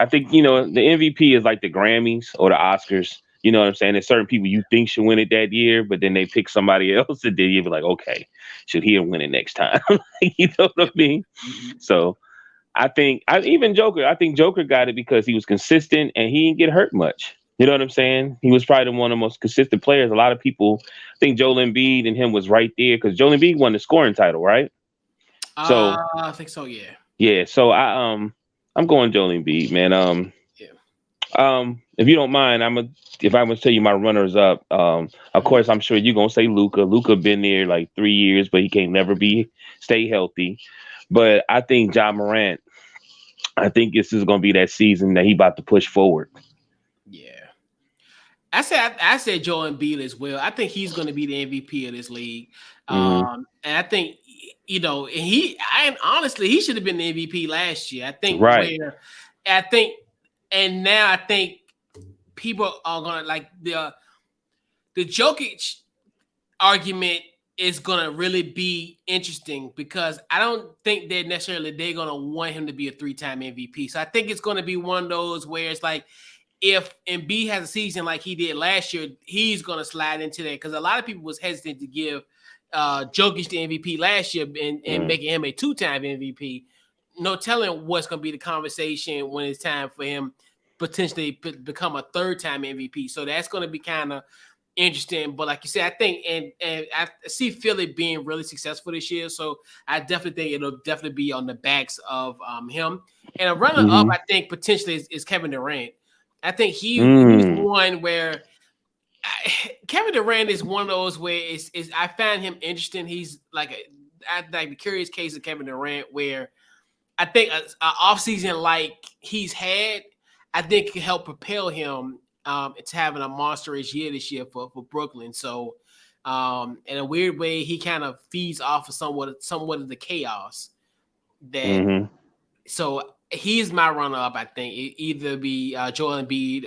I think the MVP is like the Grammys or the Oscars. You know what I'm saying? There's certain people you think should win it that year, but then they pick somebody else, and then you be like, okay, should he win it next time? You know what I mean? Mhm. So I think even Joker. I think Joker got it because he was consistent and he didn't get hurt much. You know what I'm saying? He was probably one of the most consistent players. A lot of people think Joel Embiid and him was right there because Joel Embiid won the scoring title, right? So I think so. Yeah. yeah. So I'm going Joel Embiid, man. Yeah. If you don't mind, if I was to tell you my runners up, of course I'm sure you're gonna say Luca. Luca been there like 3 years, but he can't never stay healthy. But I think Ja Morant. I think this is gonna be that season that he about to push forward. Yeah. I said Joel Embiid as well. I think he's going to be the MVP of this league. And I think and honestly he should have been the MVP last year. Right. And now I think people are gonna like the Jokic argument is gonna really be interesting because I don't think they're gonna want him to be a 3-time MVP. So I think it's gonna be one of those where it's like if Embiid has a season like he did last year, he's gonna slide into that because a lot of people was hesitant to give Jokic the MVP last year and making him a 2-time MVP. No telling what's gonna be the conversation when it's time for him potentially become a 3rd-time MVP. So that's gonna be kind of interesting. But like you said, I think and I see Philly being really successful this year. So I definitely think it'll definitely be on the backs of him. And a runner up, I think potentially is Kevin Durant. I think he's one where Kevin Durant is one of those where I find him interesting. He's like the curious case of Kevin Durant where I think an offseason like he's had, I think could help propel him to having a monstrous year this year for Brooklyn. So in a weird way, he kind of feeds off of somewhat of the chaos that so he's my runner-up, I think. It either be Joel Embiid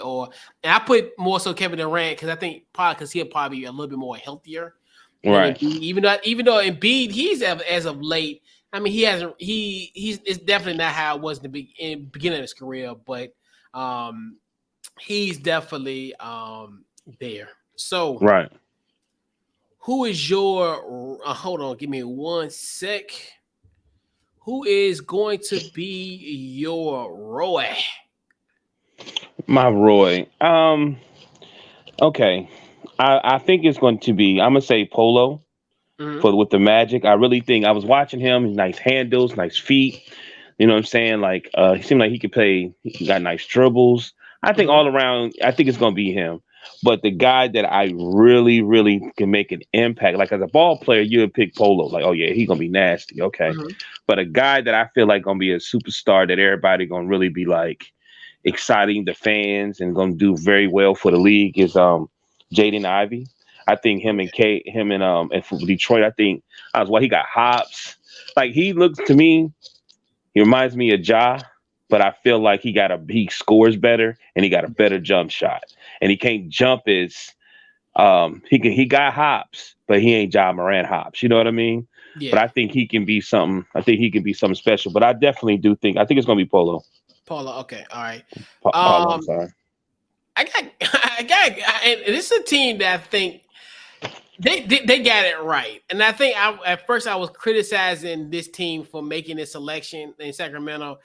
and I put more so Kevin Durant because I think probably because he'll probably be a little bit more healthier. Right. Embiid, even though Embiid, he's as of late, I mean, he's it's definitely not how it was in the beginning of his career, but he's definitely there. So right. Who is your hold on, give me 1 sec. Who is going to be your Roy? My Roy. Okay. I think it's going to be, I'm gonna say Polo with the Magic. I really think I was watching him, nice handles, nice feet. You know what I'm saying? Like he seemed like he could play, he got nice dribbles. I think all around, I think it's gonna be him. But the guy that I really, really can make an impact, like as a ball player, you would pick Polo. Like, oh yeah, he's gonna be nasty. Okay. But a guy that I feel like gonna be a superstar that everybody gonna really be like exciting the fans and gonna do very well for the league is Jaden Ivey. I think him and for Detroit, I think he got hops. Like he looks to me, he reminds me of Ja, but I feel like he scores better and he got a better jump shot. And he can't jump as he got hops, but he ain't Ja Morant hops. You know what I mean? Yeah. But I think he can be something. I think he can be something special. But I definitely do think it's gonna be Polo. Polo, okay, all right. Polo, I'm sorry. I got, and this is a team that I think they got it right. And I think at first I was criticizing this team for making this selection in Sacramento.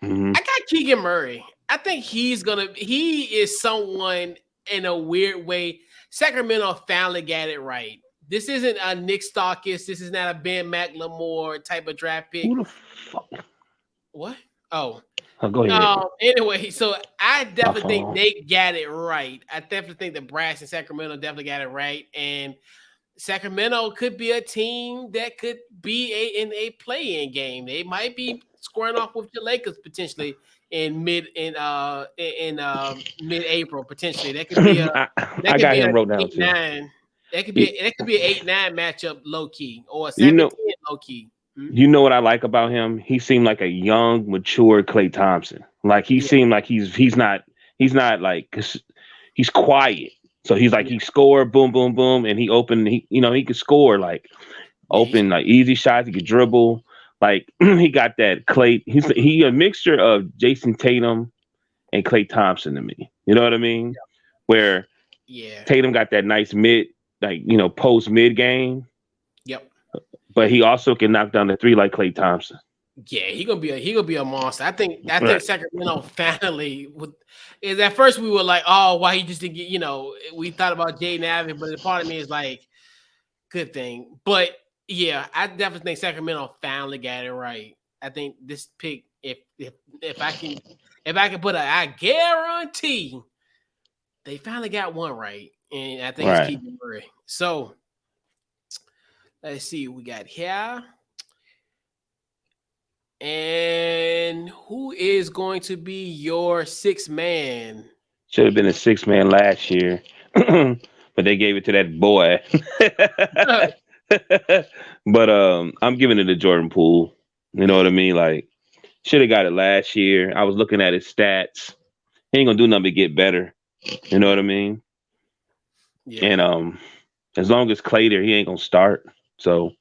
I got Keegan Murray. I think he is someone in a weird way. Sacramento finally got it right. This isn't a Nick Starkis. This is not a Ben McLemore type of draft pick. Who the fuck? What? Oh. Oh, go ahead. Anyway, so I definitely think phone. they got it right. I definitely think the Brass and Sacramento definitely got it right. And Sacramento could be a team that could be in a play-in game. They might be squaring off with the Lakers potentially in mid-April potentially. That could be I got him wrote down too. 8-9. That could be an 8-9 matchup low key or a 7-10 low key. You know what I like about him? He seemed like a young, mature Klay Thompson. Like he seemed like he's not like he's quiet. So he's like he scored, boom, boom, boom, and he opened. He could score like open like easy shots. He could dribble. Like he got that Klay. He a mixture of Jason Tatum and Klay Thompson to me. You know what I mean? Yeah. Where Tatum got that nice mid, like post mid game. Yep. But he also can knock down the three like Klay Thompson. Yeah, he gonna be a monster. I think Sacramento finally is at first we were like, oh, why he just didn't get, we thought about Jaden Ivey, but the part of me is like, good thing. But yeah, I definitely think Sacramento finally got it right. I think this pick, if I can put I guarantee they finally got one right. And I think it's Keegan Murray. So let's see what we got here. And who is going to be your sixth man? Should have been a 6-man last year, but they gave it to that boy. But I'm giving it to Jordan Poole. You know what I mean? Like, should have got it last year. I was looking at his stats. He ain't gonna do nothing but get better. You know what I mean? Yeah. And as long as Klay there, he ain't gonna start. So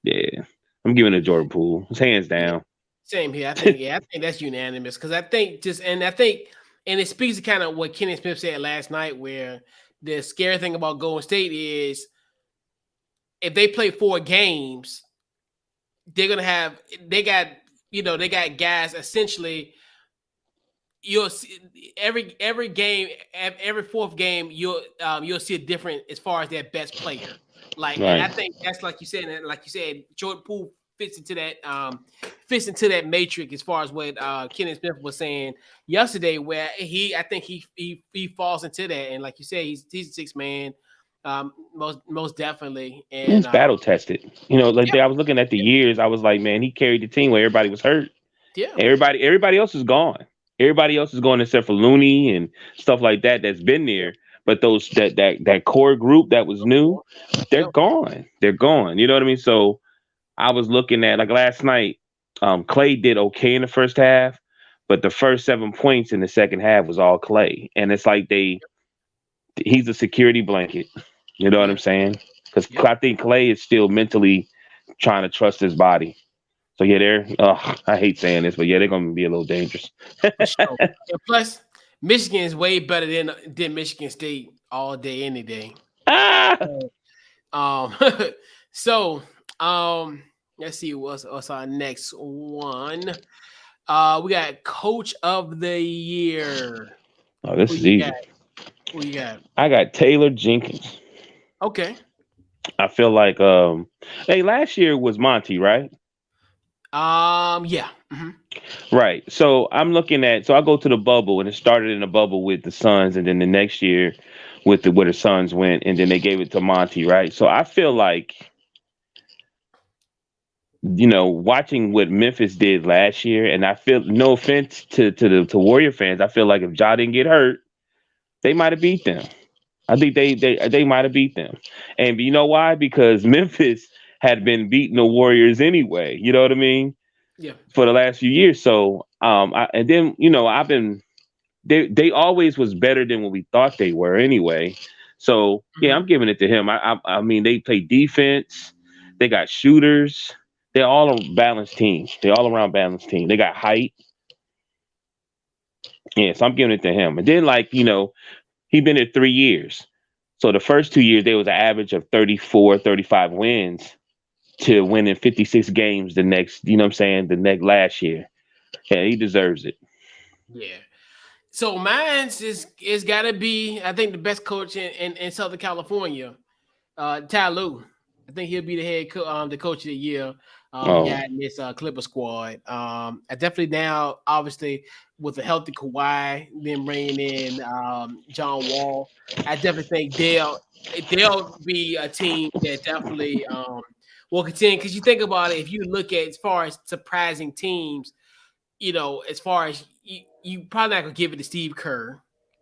yeah, I'm giving it to Jordan Poole. It's hands down. Same here. I think that's unanimous because I think it speaks to kind of what Kenny Smith said last night, where the scary thing about Golden State is if they play 4 games, they got guys essentially. You'll see every game, every 4th game, you'll see a different as far as their best player. And I think that's like you said, Jordan Poole fits into that matrix as far as what Kenny Smith was saying yesterday, where I think he falls into that, and like you said, he's a 6 man, most definitely, and he's battle tested. I was looking at the years, I was like, man, he carried the team where everybody was hurt. Yeah, everybody else is gone. Everybody else is going except for Looney and stuff like that that's been there. But those that core group that was new, they're gone. They're gone. You know what I mean? So I was looking at like last night, Klay did okay in the first half, but the first 7 points in the second half was all Klay. And it's like he's a security blanket. You know what I'm saying? Because I think Klay is still mentally trying to trust his body. So yeah, I hate saying this, but yeah, they're gonna be a little dangerous. Sure. And plus, Michigan is way better than Michigan State all day, any day. So let's see what's our next one. We got Coach of the Year. Oh, this is easy. Who you got? I got Taylor Jenkins. Okay. I feel like last year was Monty, right? Yeah. Mm-hmm. Right. So I'm looking at, I go to the bubble, and it started in the bubble with the Suns, and then the next year with where the Suns went, and then they gave it to Monty, right? So I feel like, watching what Memphis did last year, and I feel, no offense to Warrior fans, I feel like if Ja didn't get hurt, they might have beat them. I think they might have beat them. And you know why? Because Memphis had been beating the Warriors anyway. You know what I mean? Yeah. For the last few years. So, they always was better than what we thought they were anyway. So yeah, I'm giving it to him. I mean, they play defense. They got shooters. They're all a balanced team. They're all around balanced team. They got height. Yeah, so I'm giving it to him. And then he been there 3 years. So the first 2 years, there was an average of 34, 35 wins to winning 56 games the next last year. Yeah, he deserves it. Yeah. So mine's is gotta be, I think, the best coach in Southern California, Ty Lue. I think he'll be the coach of the year. Oh, Yeah, in this Clipper squad. I definitely now, obviously, with a healthy Kawhi, then bringing in John Wall. I definitely think they'll be a team that definitely will contend. Because you think about it, if you look at as far as surprising teams, as far as you probably not gonna give it to Steve Kerr,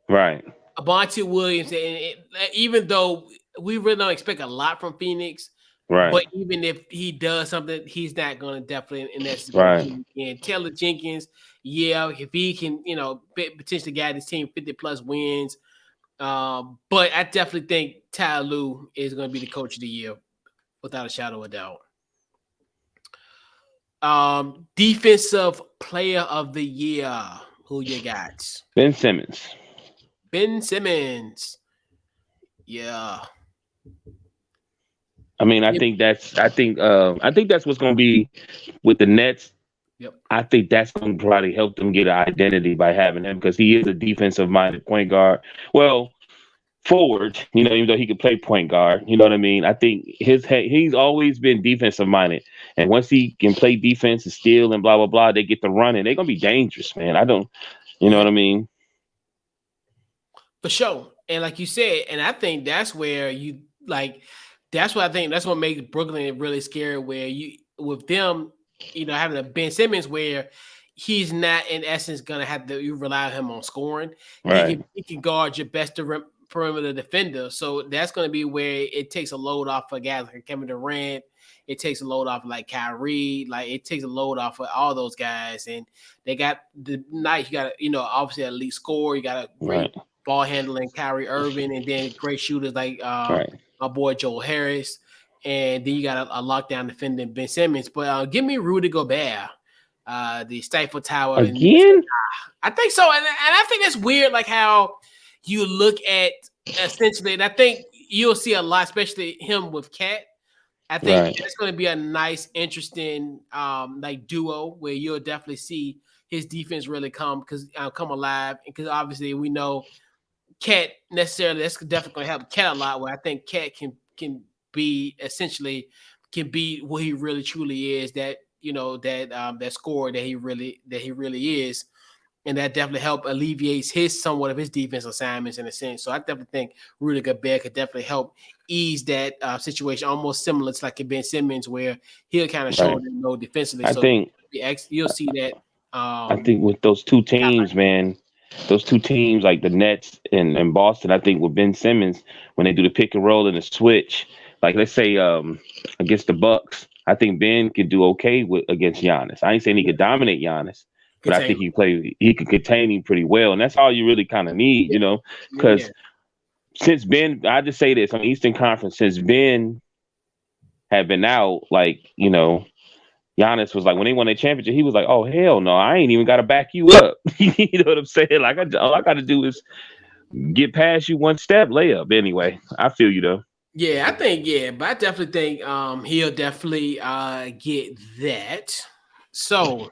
right, Abonte Williams, and even though we really don't expect a lot from Phoenix, right, but even if he does something, he's not going to definitely in essence going to right. do it again. Taylor Jenkins, yeah, if he can, potentially guide his team 50 plus wins. But I definitely think Ty Lue is going to be the coach of the year without a shadow of doubt. Defensive player of the year. Who you got? Ben Simmons. Ben Simmons. Yeah. I mean, I Yep. think that's what's going to be with the Nets. Yep. I think that's going to probably help them get an identity by having him because he is a defensive minded point guard. Well, forward, even though he could play point guard, you know what I mean? I think he's always been defensive minded. And once he can play defense and steal and blah, blah, blah, they get the run and they're going to be dangerous, man. You know Yeah. what I mean? For sure. And like you said, and I think that's where that's what makes Brooklyn really scary, where you with them, having a Ben Simmons where he's not in essence gonna have to you rely on him on scoring. Right. He can guard your best perimeter defender. So that's gonna be where it takes a load off of guys like Kevin Durant. It takes a load off like Kyrie, like it takes a load off of all those guys. And they got the night, you got obviously an elite score, you got a great Right. ball handling Kyrie Irving, and then great shooters like Right. my boy Joel Harris, and then you got a lockdown defending Ben Simmons. But give me Rudy Gobert, the Stifle Tower. Again? I think so, and I think that's weird, like how you look at essentially, and I think you'll see a lot, especially him with Cat. I think Right. that's going to be a nice, interesting duo where you'll definitely see his defense really come alive, because obviously we know Cat necessarily that's definitely going to help Cat a lot. Where I think Cat can be what he really truly is. That that scorer that he really is, and that definitely help alleviates somewhat of his defense assignments in a sense. So I definitely think Rudy Gobert could definitely help ease that situation, almost similar to like Ben Simmons, where he'll kind of show Right. them defensively. I So think you'll see that. I think with those two teams, man, those two teams like the Nets and Boston, I think with Ben Simmons, when they do the pick and roll and the switch, like let's say against the Bucks, I think Ben could do okay against Giannis. I ain't saying he could dominate Giannis, but I think he could contain him pretty well. And that's all you really kind of need, because since Ben, I just say this on the Eastern Conference, since Ben had been out, Giannis was like, when they won their championship, he was like, "Oh hell no, I ain't even got to back you up." You know what I'm saying? Like, all I got to do is get past you one step, layup. Anyway, I feel you though. Yeah, but I definitely think he'll definitely get that. So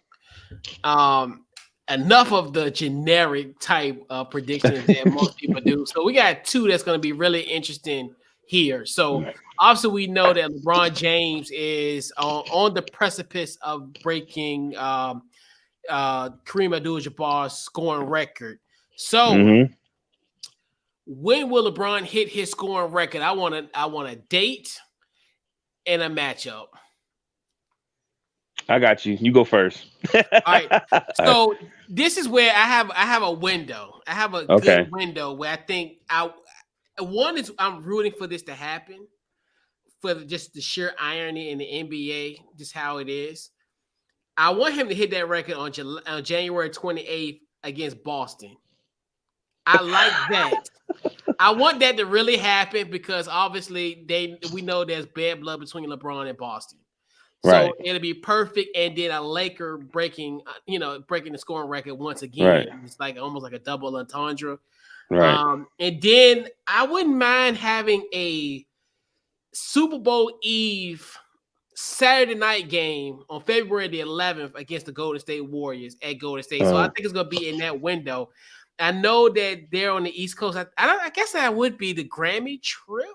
enough of the generic type of predictions that most people do. So we got two that's going to be really interesting here. So obviously we know that LeBron James is on the precipice of breaking Kareem Abdul-Jabbar's scoring record. So when will LeBron hit his scoring record? I want a date and a matchup. I got you. You go first. All right. So this is where I have a window. I have a good window where I think I'm rooting for this to happen, for just the sheer irony in the NBA, just how it is. I want him to hit that record on January 28th against Boston. I like that. I want that to really happen because obviously we know there's bad blood between LeBron and Boston. So it'll be perfect, and then a Laker breaking the scoring record once again. Right. It's like almost like a double entendre. Right. And then I wouldn't mind having a Super Bowl Eve Saturday night game on February the 11th against the Golden State Warriors at Golden State. So I think it's going to be in that window. I know that they're on the East Coast. I guess that would be the Grammy trip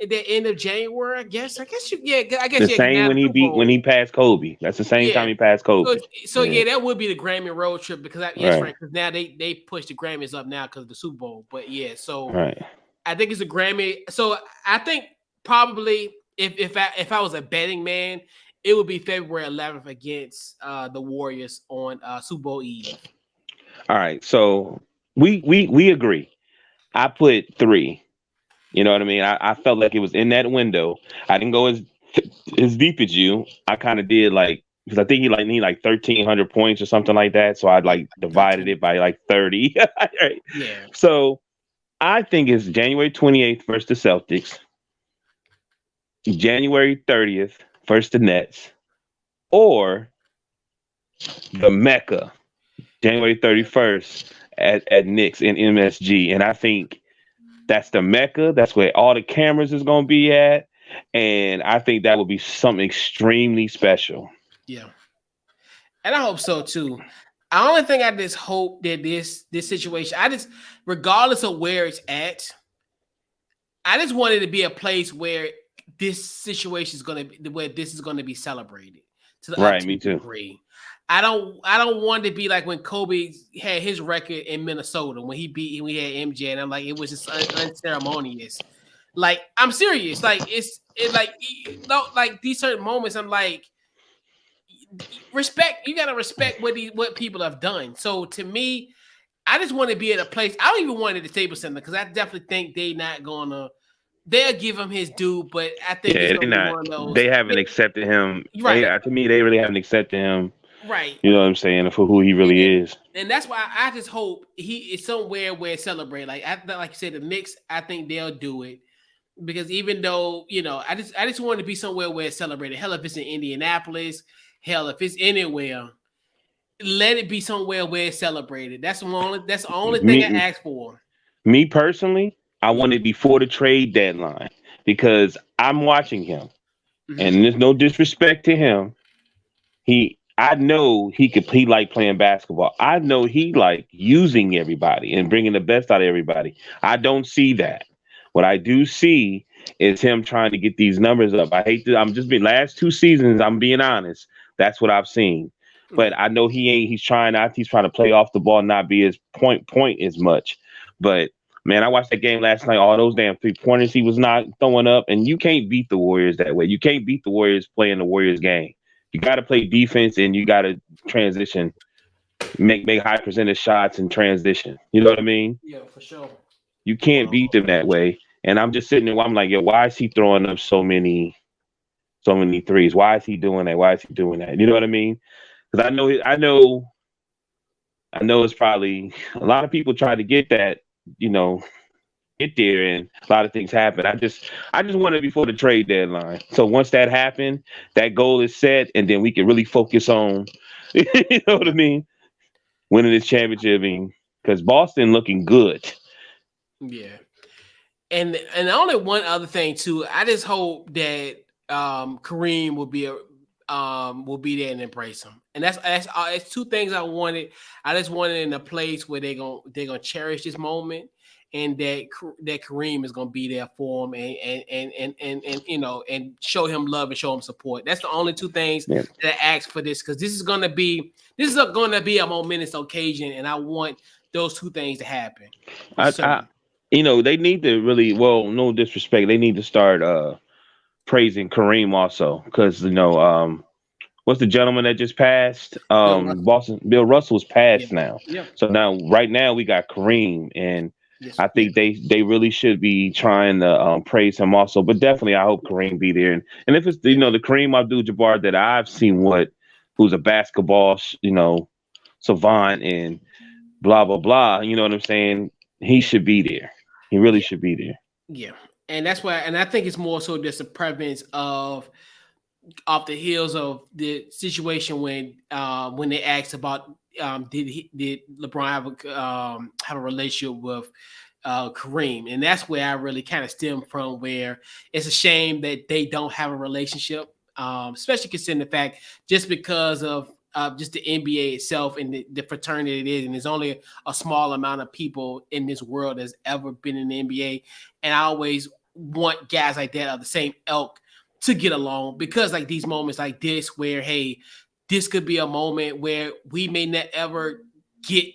at the end of January. I guess you. Yeah. I guess The yeah. 'Cause same now the Super when Bowl. he passed Kobe. That's the same time Yeah. he passed So, Kobe. so yeah, that would be the Grammy road trip because yes, Right. Frank. Because now they push the Grammys up now because of the Super Bowl. But yeah, so Right. I think it's a Grammy. So I think probably if I was a betting man, it would be February 11th against the Warriors on Super Bowl Eve. All right. So we agree. I put 3. You know what I mean? I felt like it was in that window. I didn't go as deep as you. I kind of did like because I think he need like 1,300 points or something like that. So I'd like divided 13. it by like 30. Right. Yeah. So I think it's January 28th versus the Celtics, January 30th versus the Nets, or the Mecca, January 31st at Knicks in MSG. And I think that's the Mecca. That's where all the cameras is going to be at. And I think that would be something extremely special. Yeah. And I hope so too. The only thing I just hope that this situation, regardless of where it's at, I just want it to be a place where this situation is going to be where this is going to be celebrated to the Right, me too. degree. I don't want it to be like when Kobe had his record in Minnesota when he had MJ, and I'm like, it was just unceremonious. Like, I'm serious. Like, like these certain moments, I'm like, respect. You gotta respect what people have done. So to me, I just want to be at a place. I don't even want it at the Staples Center because I definitely think they'll give him his due, but I think it's Yeah, gonna be one of those. they haven't accepted him. Right. To me, they really haven't accepted him. Right. You know what I'm saying? For who he really is. And that's why I just hope he is somewhere where it's celebrated. Like you said, the Knicks, I think they'll do it. Because even though, I just want to be somewhere where it's celebrated. Hell, if it's in Indianapolis, hell, if it's anywhere, let it be somewhere where it's celebrated. That's the only thing I ask for. Me personally, I want it before the trade deadline because I'm watching him. Mm-hmm. And there's no disrespect to him. I know he like playing basketball. I know he like using everybody and bringing the best out of everybody. I don't see that. What I do see is him trying to get these numbers up. I'm just being last 2 seasons, I'm being honest. That's what I've seen. But I know he's trying to play off the ball, not be as point as much. But man, I watched that game last night. All those damn 3-pointers he was not throwing up, and you can't beat the Warriors that way. You can't beat the Warriors playing the Warriors game. You got to play defense and you got to transition, make high percentage shots and transition. You know what I mean? Yeah, for sure. You can't beat them that way. And I'm just sitting there. I'm like, yo, why is he throwing up so many threes? Why is he doing that? Why is he doing that? You know what I mean? Because I know it's probably a lot of people try to get that, get there, and a lot of things happen. I just want it before the trade deadline. So once that happened, that goal is set, and then we can really focus on, you know what I mean, winning this championship. Because Boston looking good. Yeah, and only one other thing too. I just hope that Kareem will be there and embrace him. And that's 2 things I wanted. I just wanted in a place where they're gonna cherish this moment, and that Kareem is gonna be there for him and show him love and show him support. That's the only 2 things that I ask for this, because this is gonna be a momentous occasion, and I want those 2 things to happen. They need to really, well, no disrespect, they need to start praising Kareem also, because what's the gentleman that just passed? Bill Russell's passed now. Yeah. So right now we got Kareem, and I think they really should be trying to praise him also. But definitely, I hope Kareem be there. And if it's the Kareem Abdul-Jabbar that I've seen, who's a basketball savant and blah blah blah. You know what I'm saying? He should be there. He really should be there. Yeah, and that's why. And I think it's more so just a prevalence of off the heels of the situation when they asked about did LeBron have a relationship with Kareem, and that's where I really kind of stem from, where it's a shame that they don't have a relationship, especially considering the fact just because of just the NBA itself and the fraternity it is. And there's only a small amount of people in this world that's ever been in the NBA. And I always want guys like that of the same ilk to get along, because like these moments like this where, hey, this could be a moment where we may not ever get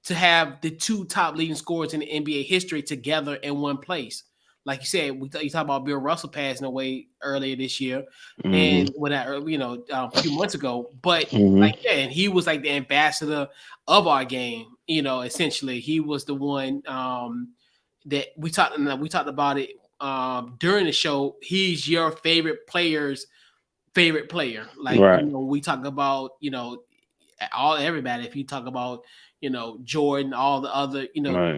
to have the two top leading scorers in the NBA history together in one place. Like you said, you talk about Bill Russell passing away earlier this year, and a few months ago. But and he was like the ambassador of our game. Essentially, he was the one that we talked about it during the show. He's your favorite player's favorite player. Like we talk about everybody. If you talk about Jordan, all the other,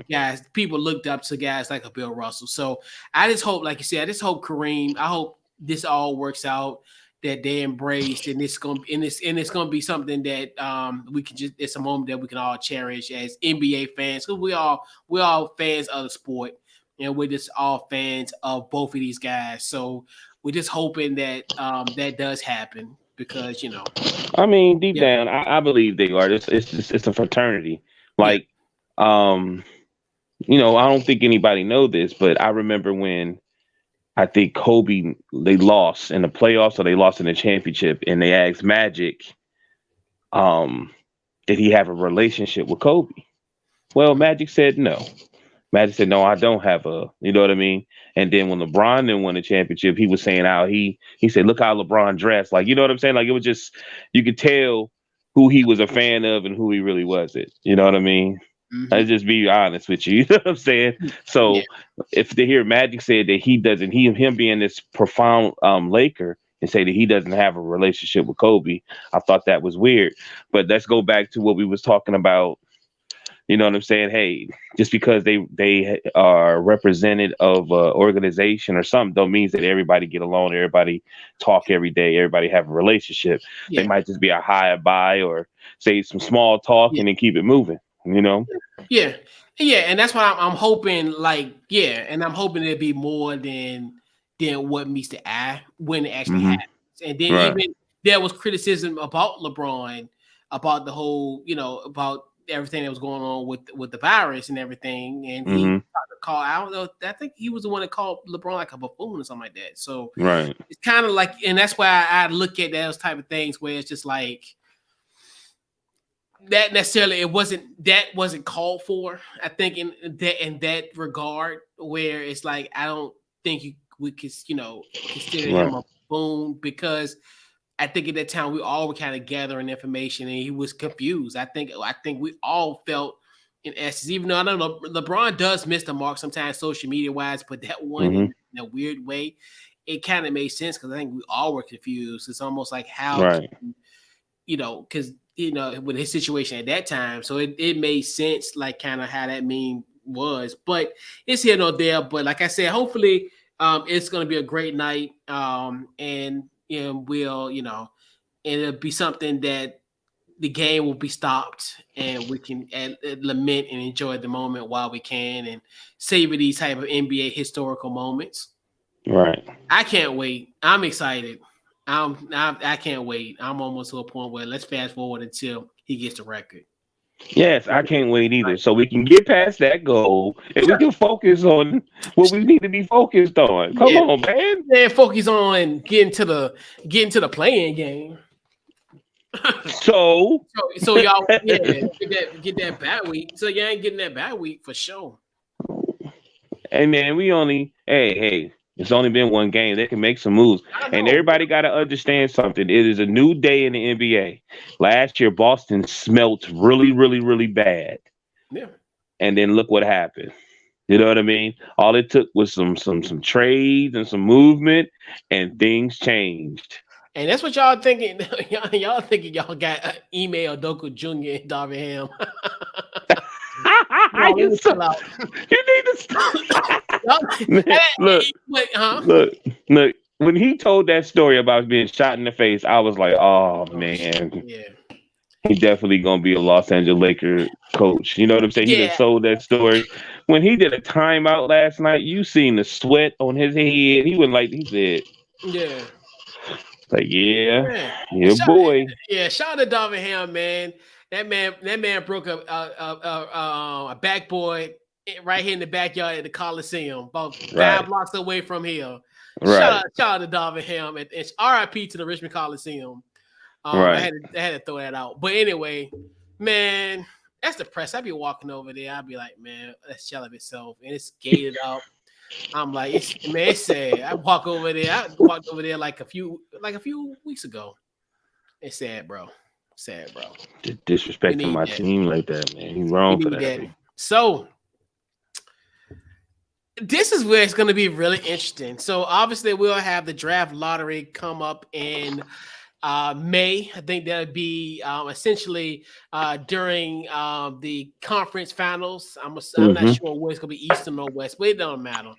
guys, people looked up to guys like a Bill Russell. So I just hope, like you said, I just hope Kareem, I hope this all works out, that they embraced, and it's gonna be something that we can just, it's a moment that we can all cherish as NBA fans, because we're all fans of the sport, and we're just all fans of both of these guys. So we're just hoping that that does happen. Because I mean, deep down, I believe they are. It's a fraternity. Like, I don't think anybody know this, but I remember when I think Kobe, they lost in the playoffs, or they lost in the championship, and they asked Magic, did he have a relationship with Kobe? Well, Magic said no. Magic said, no, I don't have you know what I mean? And then when LeBron then won the championship, he was saying how he said, look how LeBron dressed. Like, you know what I'm saying? Like, it was just, you could tell who he was a fan of and who he really wasn't. You know what I mean? Let's just be honest with you. You know what I'm saying? So if they hear Magic said that he doesn't, him being this profound Laker, and say that he doesn't have a relationship with Kobe, I thought that was weird. But let's go back to what we was talking about. You know what I'm saying? Hey, just because they are represented of an organization or something, don't mean that everybody get along, everybody talk every day, everybody have a relationship. They might just be a hi, bye, or say some small talk and then keep it moving. Yeah, and that's what I'm hoping. Like, and I'm hoping it'll be more than what meets the eye when it actually happens. And then even there was criticism about LeBron, about the whole, about everything that was going on with the virus and everything, and he tried to call, I don't know, I think he was the one that called LeBron like a buffoon or something like that. So it's kind of like, and that's why I look at those type of things where it's just like that necessarily wasn't called for. I think in that regard, where it's like, I don't think we could consider him a buffoon, because I think at that time we all were kind of gathering information, and he was confused. I think we all felt, in essence, even though I don't know, LeBron does miss the mark sometimes social media wise, but that one in a weird way, it kind of made sense, because I think we all were confused. It's almost like how, because with his situation at that time, so it made sense, like kind of how that meme was. But it's here nor there. But like I said, hopefully it's going to be a great night, and we'll, and it'll be something that the game will be stopped, and we can lament and enjoy the moment while we can, and savor these type of NBA historical moments. Right. I can't wait. I'm excited. I can't wait. I'm almost to a point where let's fast forward until he gets the record. Yes, I can't wait either. So we can get past that goal, and we can focus on what we need to be focused on. Come on, man. Yeah, focus on getting to the playing game. So y'all get that bad week. So you ain't getting that bad week for sure. And then we only it's only been one game. They can make some moves. And everybody got to understand something. It is a new day in the NBA. Last year, Boston smelt really, really, really bad. Yeah. And then look what happened. You know what I mean? All it took was some trades and some movement, and things changed. And that's what y'all thinking. Y'all thinking y'all got email Doku Jr. and Darvin Ham. You need to stop. Look. When he told that story about being shot in the face, I was like, oh man. Yeah. He definitely gonna be a Los Angeles Lakers coach. You know what I'm saying? He just sold that story. When he did a timeout last night, you seen the sweat on his head. He went like he said. Yeah. Like, yeah, Yeah. yeah, Shout, boy. shout out to Darvin Ham, man. That man broke a backboard right here in the backyard at the Coliseum, about 5 blocks away from here. Right. Shout out to Darvin Ham, and RIP to the Richmond Coliseum. Right. I had to throw that out. But anyway, man, that's the press. I'd be walking over there. I'd be like, man, that's shell of itself, and it's gated up. I'm like, it's sad. I walked over there like a few weeks ago. It's sad, bro. Sad, bro. Disrespecting my team like that, man. He's wrong for that. So this is where it's going to be really interesting. So obviously we'll have the draft lottery come up in May. I think that'll be essentially during the conference finals. I'm not sure where it's going to be, Eastern or West, but it don't matter.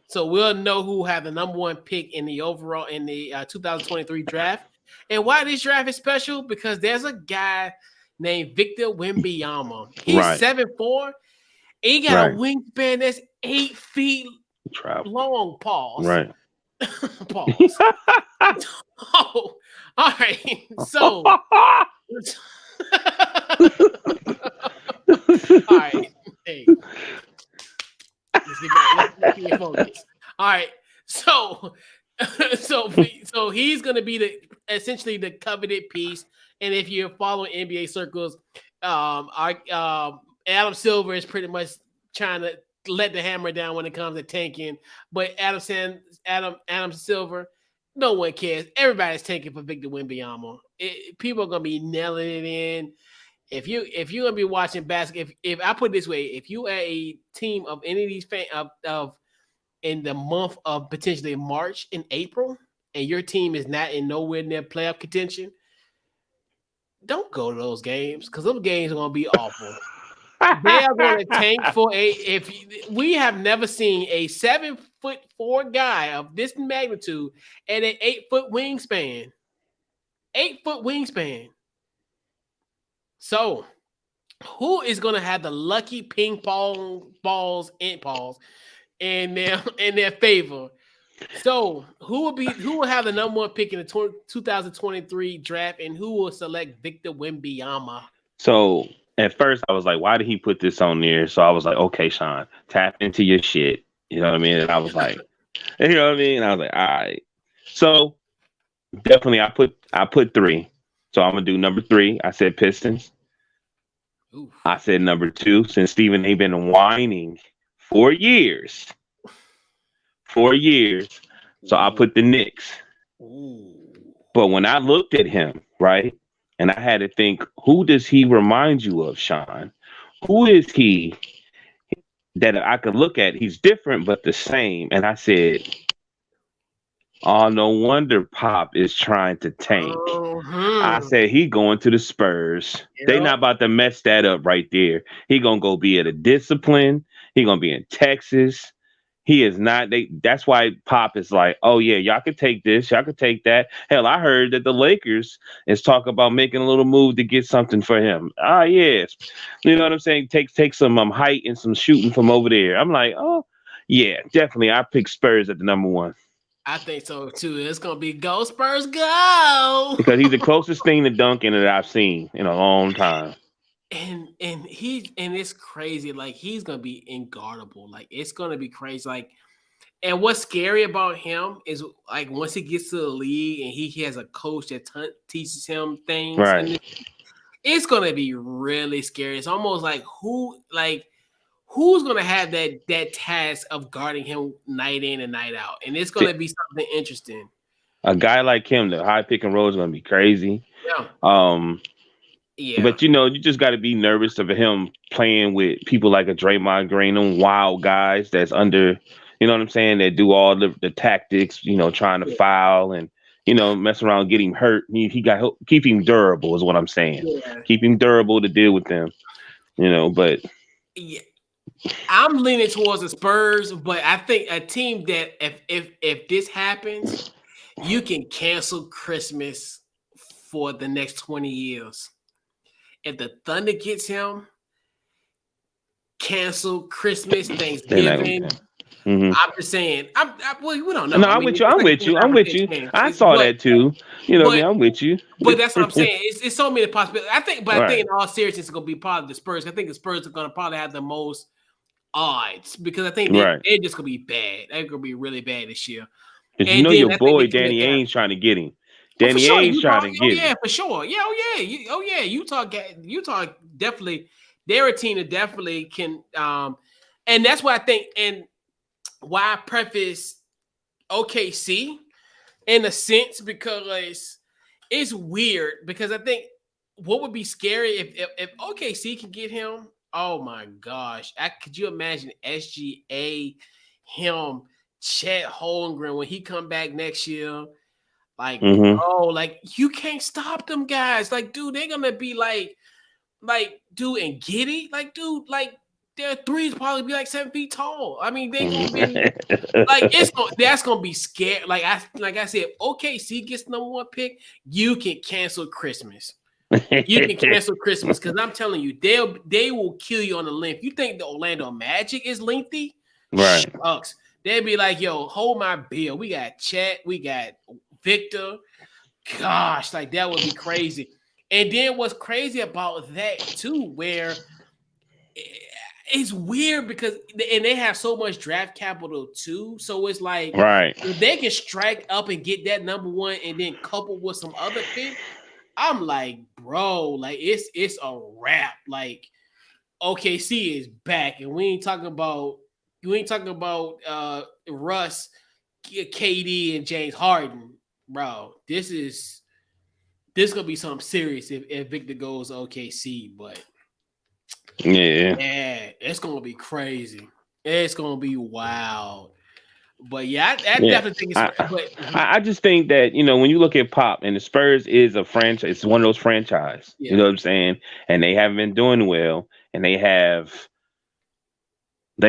So we'll know who have the number 1 pick in the 2023 draft. And why this draft is special? Because there's a guy named Victor Wembanyama. He's 7'4". He got a wingspan that's 8 feet long. Pause. Right. Pause. Oh, all right. So, all right. Hey. Let's get focused. All right. So he's gonna be essentially the coveted piece. And if you're following NBA circles, Adam Silver is pretty much trying to let the hammer down when it comes to tanking. But Adam Silver, no one cares. Everybody's tanking for Victor Wembanyama. People are gonna be nailing it in. If you're gonna be watching basketball, if I put it this way, if you are a team of any of these fans of in the month of potentially March and April, and your team is not in nowhere near playoff contention, don't go to those games because those games are going to be awful. They are going to tank for we have never seen a 7'4" guy of this magnitude and an 8-foot wingspan. 8-foot wingspan. So, who is going to have the lucky ping pong balls in their favor? So who will have the number 1 pick in the 2023 draft, and who will select Victor Wembanyama? So at first I was like, why did he put this on there? So I was like, okay, Sean, tap into your shit. You know what I mean? And I was like, you know what I mean? And I was like, all right. So definitely I put 3. So I'm gonna do number 3. I said Pistons. Oof. I said number 2, since Steven ain't been whining 4 years. 4 years. So I put the Knicks. Ooh. But when I looked at him, right, and I had to think, who does he remind you of, Sean? Who is he that I could look at? He's different, but the same. And I said, oh, no wonder Pop is trying to tank. I said, he going to the Spurs. Yep. They not about to mess that up right there. He going to go be at a Discipline. He going to be in Texas. He is not. That's why Pop is like, oh yeah, y'all could take this, y'all could take that. Hell, I heard that the Lakers is talking about making a little move to get something for him. Ah, yes, you know what I'm saying. Take some height and some shooting from over there. I'm like, oh yeah, definitely. I pick Spurs at the number 1. I think so too. It's gonna be go Spurs go, because he's the closest thing to dunking that I've seen in a long time. And it's crazy. Like, he's gonna be unguardable. Like, it's gonna be crazy. Like, and what's scary about him is, like, once he gets to the league and he has a coach that teaches him things, right? It's gonna be really scary. It's almost like who's gonna have that task of guarding him night in and night out, and it's gonna be something interesting. A guy like him, the high pick and roll is gonna be crazy. Yeah. Yeah. But, you just got to be nervous of him playing with people like a Draymond Green, them wild guys that's under, you know what I'm saying, that do all the tactics, trying to foul and, mess around, get him hurt. Keep him durable is what I'm saying. Yeah. Keep him durable to deal with them, but. Yeah. I'm leaning towards the Spurs, but I think a team that if this happens, you can cancel Christmas for the next 20 years. If the Thunder gets him, cancel Christmas, Thanksgiving, Mhm. I'm just saying. Well, we don't know. No, I I'm mean, with you. it's I'm like a with you. I'm with 10% you. chance. I saw that too. You know what I mean? I'm with you. But that's what I'm saying. It's so many possibilities. I think Right. in all seriousness, it's going to be probably the Spurs. I think the Spurs are going to probably have the most odds because I think Right. they're just going to be bad. They're going to be really bad this year. Because you And know then your I think boy if you look Danny at Ainge trying to get him. for Danny sure, Ainge Utah. trying to Oh get yeah, him. for sure. Yeah, oh yeah. Utah definitely. They're a team that definitely can. And that's why I think, and why I preface OKC in a sense because it's weird because I think what would be scary if OKC can get him. Oh my gosh! Could you imagine SGA, him, Chet Holmgren when he come back next year? Like, Mhm. bro, like you can't stop them guys. Like, dude, they're gonna be like, dude, and Giddy, like, dude, like their threes probably be like 7 feet tall. I mean, they gonna be like that's gonna be scary. Like I said, OKC gets number 1 pick, you can cancel Christmas. You can cancel Christmas because I'm telling you, they will kill you on the length. You think the Orlando Magic is lengthy? Right. Shucks. They'd be like, yo, hold my bill. We got Chet, we got Victor. Gosh, like that would be crazy. And then what's crazy about that too, where it's weird because they have so much draft capital too. So it's like Right. if they can strike up and get that number 1 and then couple with some other picks, I'm like, bro, like it's a wrap. Like OKC is back, and we ain't talking about Russ, KD, and James Harden, bro. This gonna be something serious if Victor goes to OKC, but Yeah. yeah, it's gonna be crazy. It's gonna be wild. But yeah, I Yeah. definitely think it's. But I just think that, when you look at Pop and the Spurs is a franchise, it's one of those franchise. yeah, You know what I'm saying? And they haven't been doing well. And they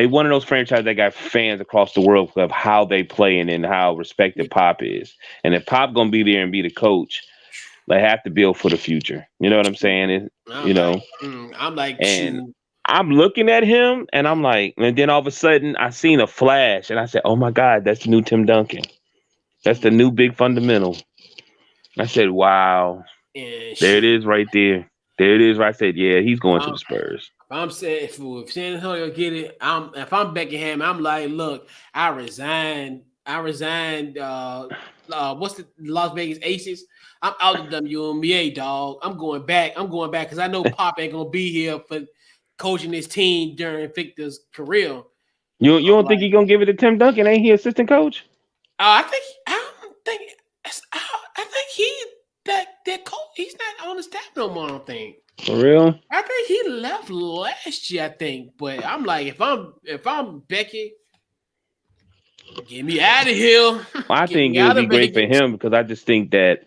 one of those franchises that got fans across the world of how they play and how respected Pop is. And if Pop gonna be there and be the coach, they have to build for the future. You know what I'm saying? I'm like, And shoot. I'm looking at him and I'm like, and then all of a sudden I seen a flash and I said, oh my God, that's the new Tim Duncan. That's the new big fundamental. I said, wow. And There it shoot. is right there. There it is. Right. I said, yeah, he's going to the Spurs. I'm saying if San Antonio get it, if I'm Beckham, I'm like, look, I resigned. What's the Las Vegas Aces? I'm out of WNBA, dog. I'm going back because I know Pop ain't gonna be here for coaching this team during Victor's career. You don't think he's gonna give it to Tim Duncan? Ain't he assistant coach? I think he that coach. He's not on the staff no more. I don't think. For real? I think he left last year. I think, but I'm like, if I'm Becky, get me out of here. Well, I Get think me it would out be of great for Vegas. him because I just think that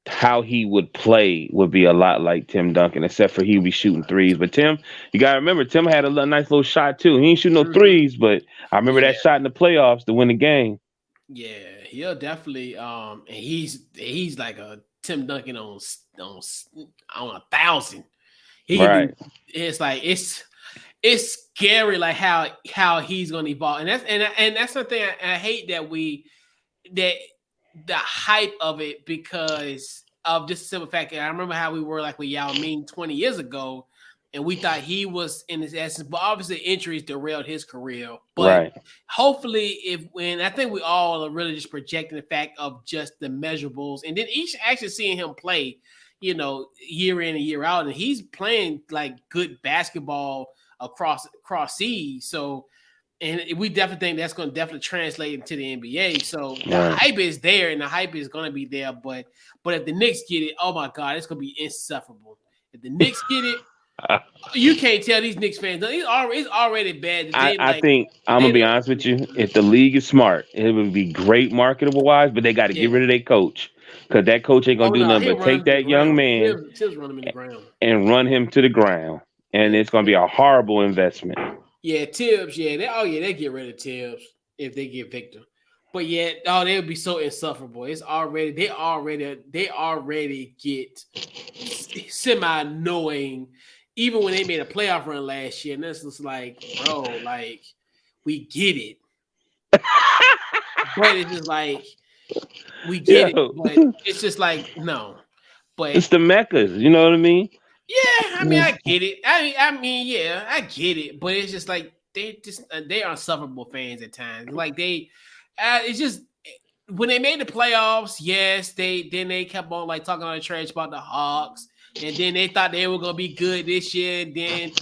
how he would play would be a lot like Tim Duncan, except for he would be shooting threes. But Tim, you gotta remember, Tim had a nice little shot too. He ain't shooting no threes, but I remember that shot in the playoffs to win the game. Yeah, he'll definitely. And he's like a Tim Duncan on 1,000. He can Right. It's like it's scary, like how he's gonna evolve, and that's something I hate that the hype of it because of just the simple fact that I remember how we were like with Yao Ming 20 years ago, and we thought he was in his essence, but obviously injuries derailed his career. But hopefully, when I think we all are really just projecting the fact of just the measurables, and then each actually seeing him play, year in and year out, and he's playing like good basketball across seas. So. And we definitely think that's going to definitely translate into the NBA. So the hype is there, and the hype is going to be there. But if the Knicks get it, oh my God, it's going to be insufferable. If the Knicks get it, you can't tell these Knicks fans. It's already bad. I think I'm gonna be honest with you. If the league is smart, it would be great marketable wise, but they got to get rid of their coach because that coach ain't gonna do nothing but take that young man Tibbs run him in the ground and run him to the ground, and it's gonna be a horrible investment. Yeah, Tibbs. Yeah, they get rid of Tibbs if they get Victor. But yeah, they would be so insufferable. They already get semi-annoying, even when they made a playoff run last year. And this is like, bro, like We get it. But it's just like we get it, but it's just like no. But it's the Meccas, you know what I mean? yeah, I mean, I get it. Yeah, I get it. But it's just like they are insufferable fans at times. Like it's just when they made the playoffs. Yes, they kept on like talking on the trash about the Hawks, and then they thought they were gonna be good this year. And then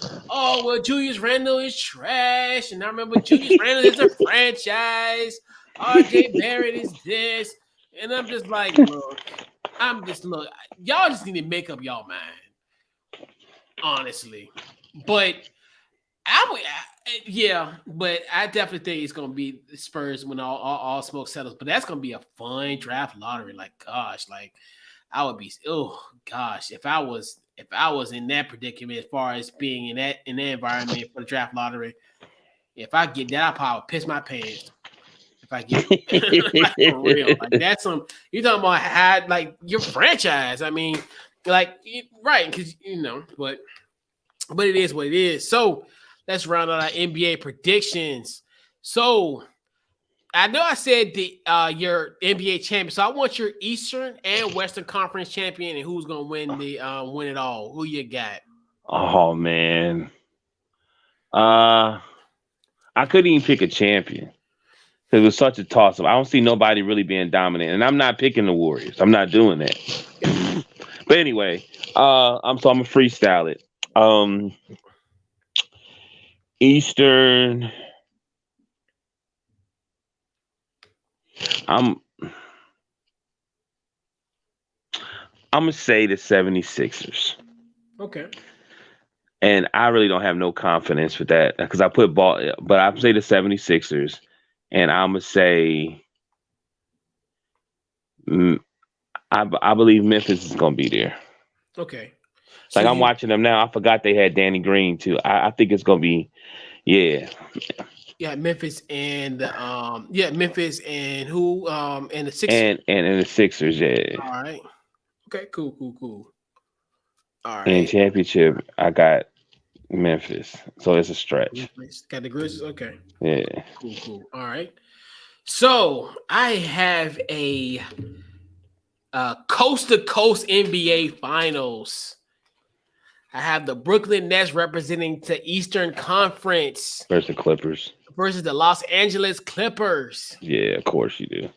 Julius Randle is trash, and I remember Julius Randle is a franchise. RJ Barrett is this, and I'm just like, look, y'all just need to make up y'all mind. Honestly, but but I definitely think it's gonna be the Spurs when all smoke settles. But that's gonna be a fun draft lottery. Like, gosh, like I would be. Oh gosh, if I was in that predicament as far as being in that environment for the draft lottery, if I get that, I probably piss my pants. If I get like, for real, like that's you're talking about had like your franchise. I mean, like right, because but it is what it is. So let's round out our NBA predictions. So I know I said your NBA champion. So I want your Eastern and Western Conference champion, and who's gonna win win it all. Who you got? Oh man. I couldn't even pick a champion. It was such a toss-up. I don't see nobody really being dominant. And I'm not picking the Warriors. I'm not doing that. But anyway, I'm gonna freestyle it. Eastern. I'm gonna say the 76ers. Okay. And I really don't have no confidence with that because I put ball, but I'm say the 76ers, and I'm gonna say I believe Memphis is gonna be there. Okay. So like I'm watching them now. I forgot they had Danny Green too. I think it's gonna be, yeah. Yeah, Memphis and Memphis and who and the Sixers and the Sixers, yeah. All right. Okay. Cool. All right. And championship, I got Memphis, so it's a stretch. Got the Grizzlies. Okay. Yeah. Cool. All right. So I have a coast to coast NBA Finals. I have the Brooklyn Nets representing the Eastern Conference Versus the Clippers. Versus the Los Angeles Clippers. Yeah, of course you do.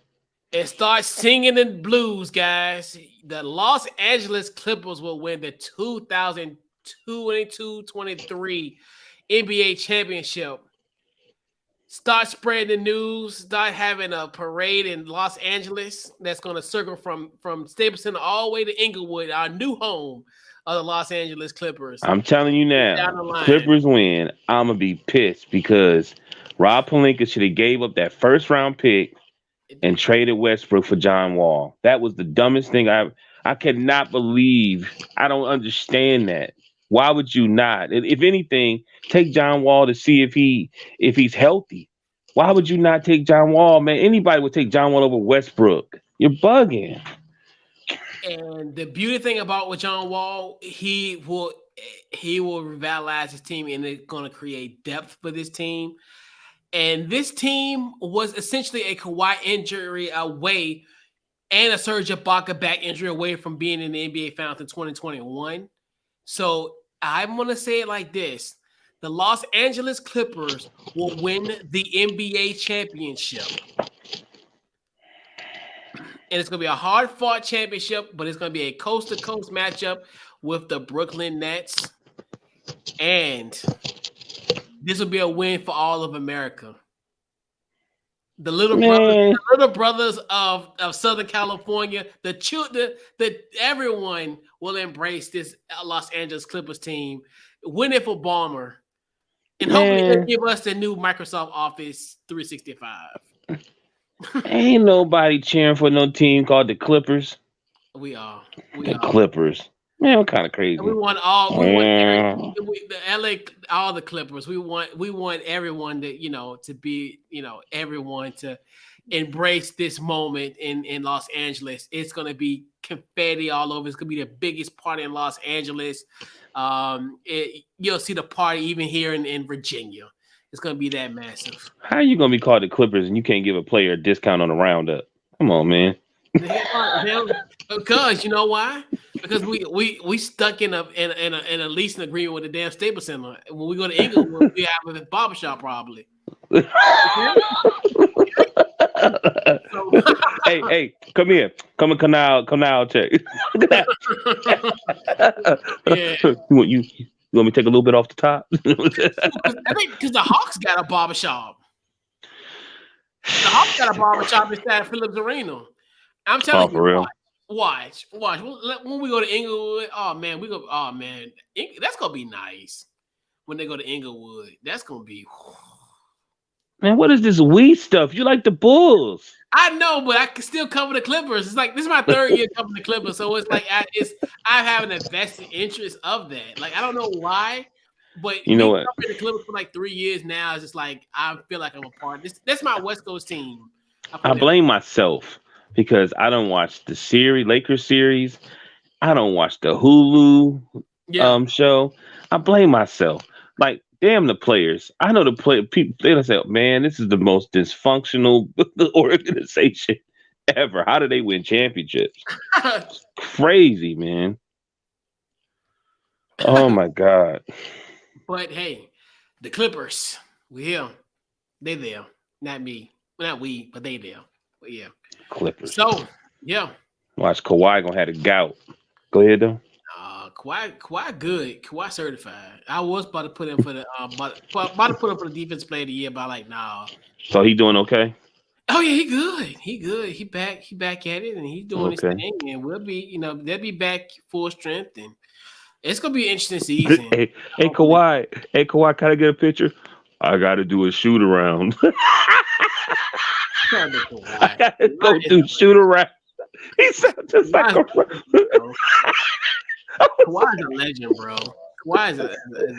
And start singing the blues, guys. The Los Angeles Clippers will win the 2022-23 NBA championship. Start spreading the news. Start having a parade in Los Angeles that's going to circle from Staples Center all the way to Inglewood, our new home of the Los Angeles Clippers. I'm telling you now, Clippers win. I'm going to be pissed because Rob Pelinka should have gave up that first round pick and traded Westbrook for John Wall. That was the dumbest thing I cannot believe. I don't understand that. Why would you not? If anything, take John Wall to see if he's healthy. Why would you not take John Wall, man? Anybody would take John Wall over Westbrook. You're bugging. And the beauty thing about with John Wall, he will revitalize his team and it's going to create depth for this team. And this team was essentially a Kawhi injury away and a Serge Ibaka back injury away from being in the NBA Finals in 2021. So I'm going to say it like this. The Los Angeles Clippers will win the NBA championship. And it's going to be a hard-fought championship, but it's going to be a coast-to-coast matchup with the Brooklyn Nets. And this will be a win for all of America. The little brothers of Southern California, everyone will embrace this Los Angeles Clippers team, win it for Ballmer, and hopefully they'll give us the new Microsoft Office 365. Ain't nobody cheering for no team called the Clippers. We are. Clippers. Man, I'm kind of crazy. And we want the LA, all the Clippers. We want everyone to be, everyone to embrace this moment in Los Angeles. It's going to be confetti all over. It's going to be the biggest party in Los Angeles. You'll see the party even here in Virginia. It's gonna be that massive. How are you gonna be called the Clippers and you can't give a player a discount on a roundup? Come on, man. Because you know why? Because we stuck in a leasing agreement with the damn Staples Center. When we go to England, we have a barbershop probably. hey, come here. Come canal check. Yeah. You want me to take a little bit off the top? I think because the Hawks got a barbershop. The Hawks got a barbershop inside Phillips Arena. I'm telling you, for real? watch. When we go to Inglewood, that's gonna be nice. When they go to Inglewood, that's gonna be. Man, what is this weed stuff? You like the Bulls? I know, but I can still cover the Clippers. It's like this is my third year covering the Clippers, so it's like I have an invested interest of that. Like I don't know why, but you know what? Covering the Clippers for like 3 years now is just like I feel like I'm a part. That's my West Coast team. I blame myself because I don't watch the Lakers series. I don't watch the Hulu show. I blame myself. Like, damn the players. I know the people. They don't say, man, this is the most dysfunctional organization ever. How do they win championships? Crazy, man. Oh my God. But hey, the Clippers, we here. They there. Not me. Well, not we, but they there. But yeah. Clippers. So, yeah. Watch Kawhi gonna have a gout. Go ahead though. Kawhi good. Kawhi certified. I was about to put him for the about to put him for the defense player of the year, but like, nah. So he doing okay? Oh yeah, he good. He good. He back at it and he's doing his thing. And we'll be, they'll be back full strength and it's gonna be an interesting season. Hey Kawhi, can I get a picture? I gotta do a shoot around. I gotta go do shoot around. He sounds just like a Kawhi's a legend, bro. Kawhi is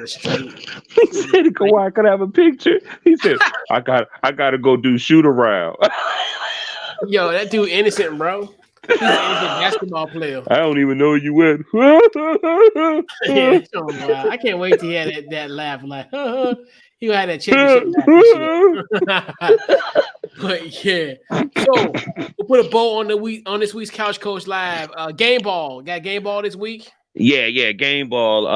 a straight. He said, Kawhi, could I have a picture? He said, I gotta go do shoot around. Yo, that dude innocent, bro. He's an innocent basketball player. I don't even know you went. Yeah, I can't wait to hear that laugh. Like, he had that championship laugh. But yeah, so we'll put a bow on this week's Couch Coach Live. Game ball. Got game ball this week? Yeah, game ball.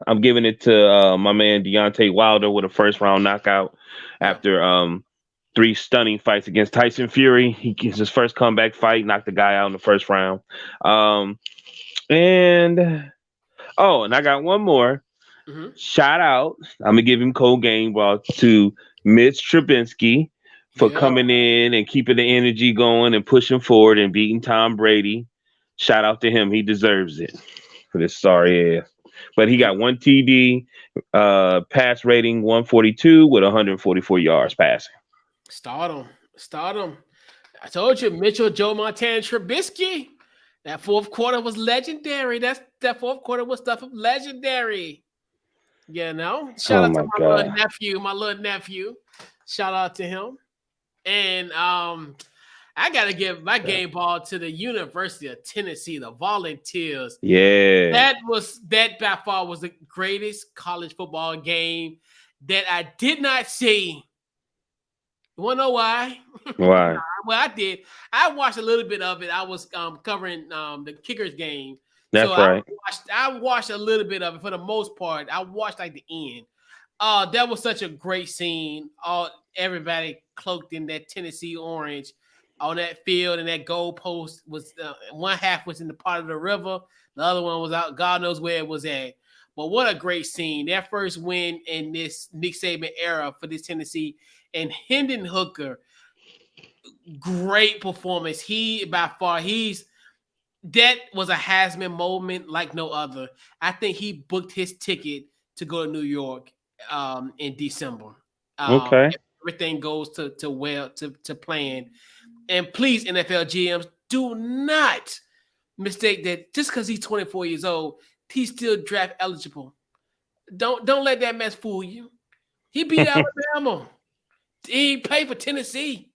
I'm giving it to my man Deontay Wilder with a first round knockout after 3 stunning fights against Tyson Fury. He gets his first comeback fight, knocked the guy out in the first round. And I got one more. Mm-hmm. Shout out. I'm gonna give him cold game ball to Mitch Trubinsky for coming in and keeping the energy going and pushing forward and beating Tom Brady. Shout out to him. He deserves it for this sorry ass. But he got 1 TD, pass rating 142 with 144 yards passing. Start him. I told you, Mitchell, Joe Montana, Trubisky. That fourth quarter was legendary. That fourth quarter was stuff of legendary. Shout out to my little nephew. Shout out to him. And I gotta give my game ball to the University of Tennessee, the Volunteers. Yeah, that by far was the greatest college football game that I did not see. You wanna know why? Why? Well, I did. I watched a little bit of it. I was covering the Kickers game. That's right. I watched a little bit of it for the most part. I watched like the end. That was such a great scene. Everybody cloaked in that Tennessee orange on that field, and that goal post was one half was in the part of the river, the other one was out. God knows where it was at. But what a great scene! That first win in this Nick Saban era for this Tennessee, and Hendon Hooker, great performance. That was a Heisman moment like no other. I think he booked his ticket to go to New York in December. Okay. Everything goes to plan. And please, NFL GMs, do not mistake that just because he's 24 years old, he's still draft eligible. Don't let that mess fool you. He beat Alabama. He played for Tennessee.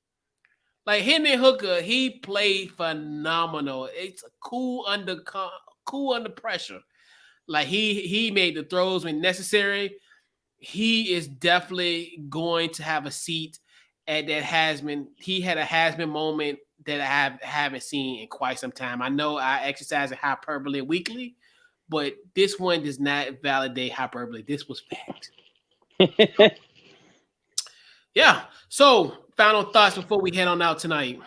Like Hendon Hooker, he played phenomenal. It's cool under pressure. Like he made the throws when necessary. he is definitely going to have a seat at that Heisman. He had a Heisman moment that I haven't seen in quite some time. I know I exercise hyperbole weekly, but this one does not validate hyperbole. This was fact. Yeah. So, final thoughts before we head on out tonight.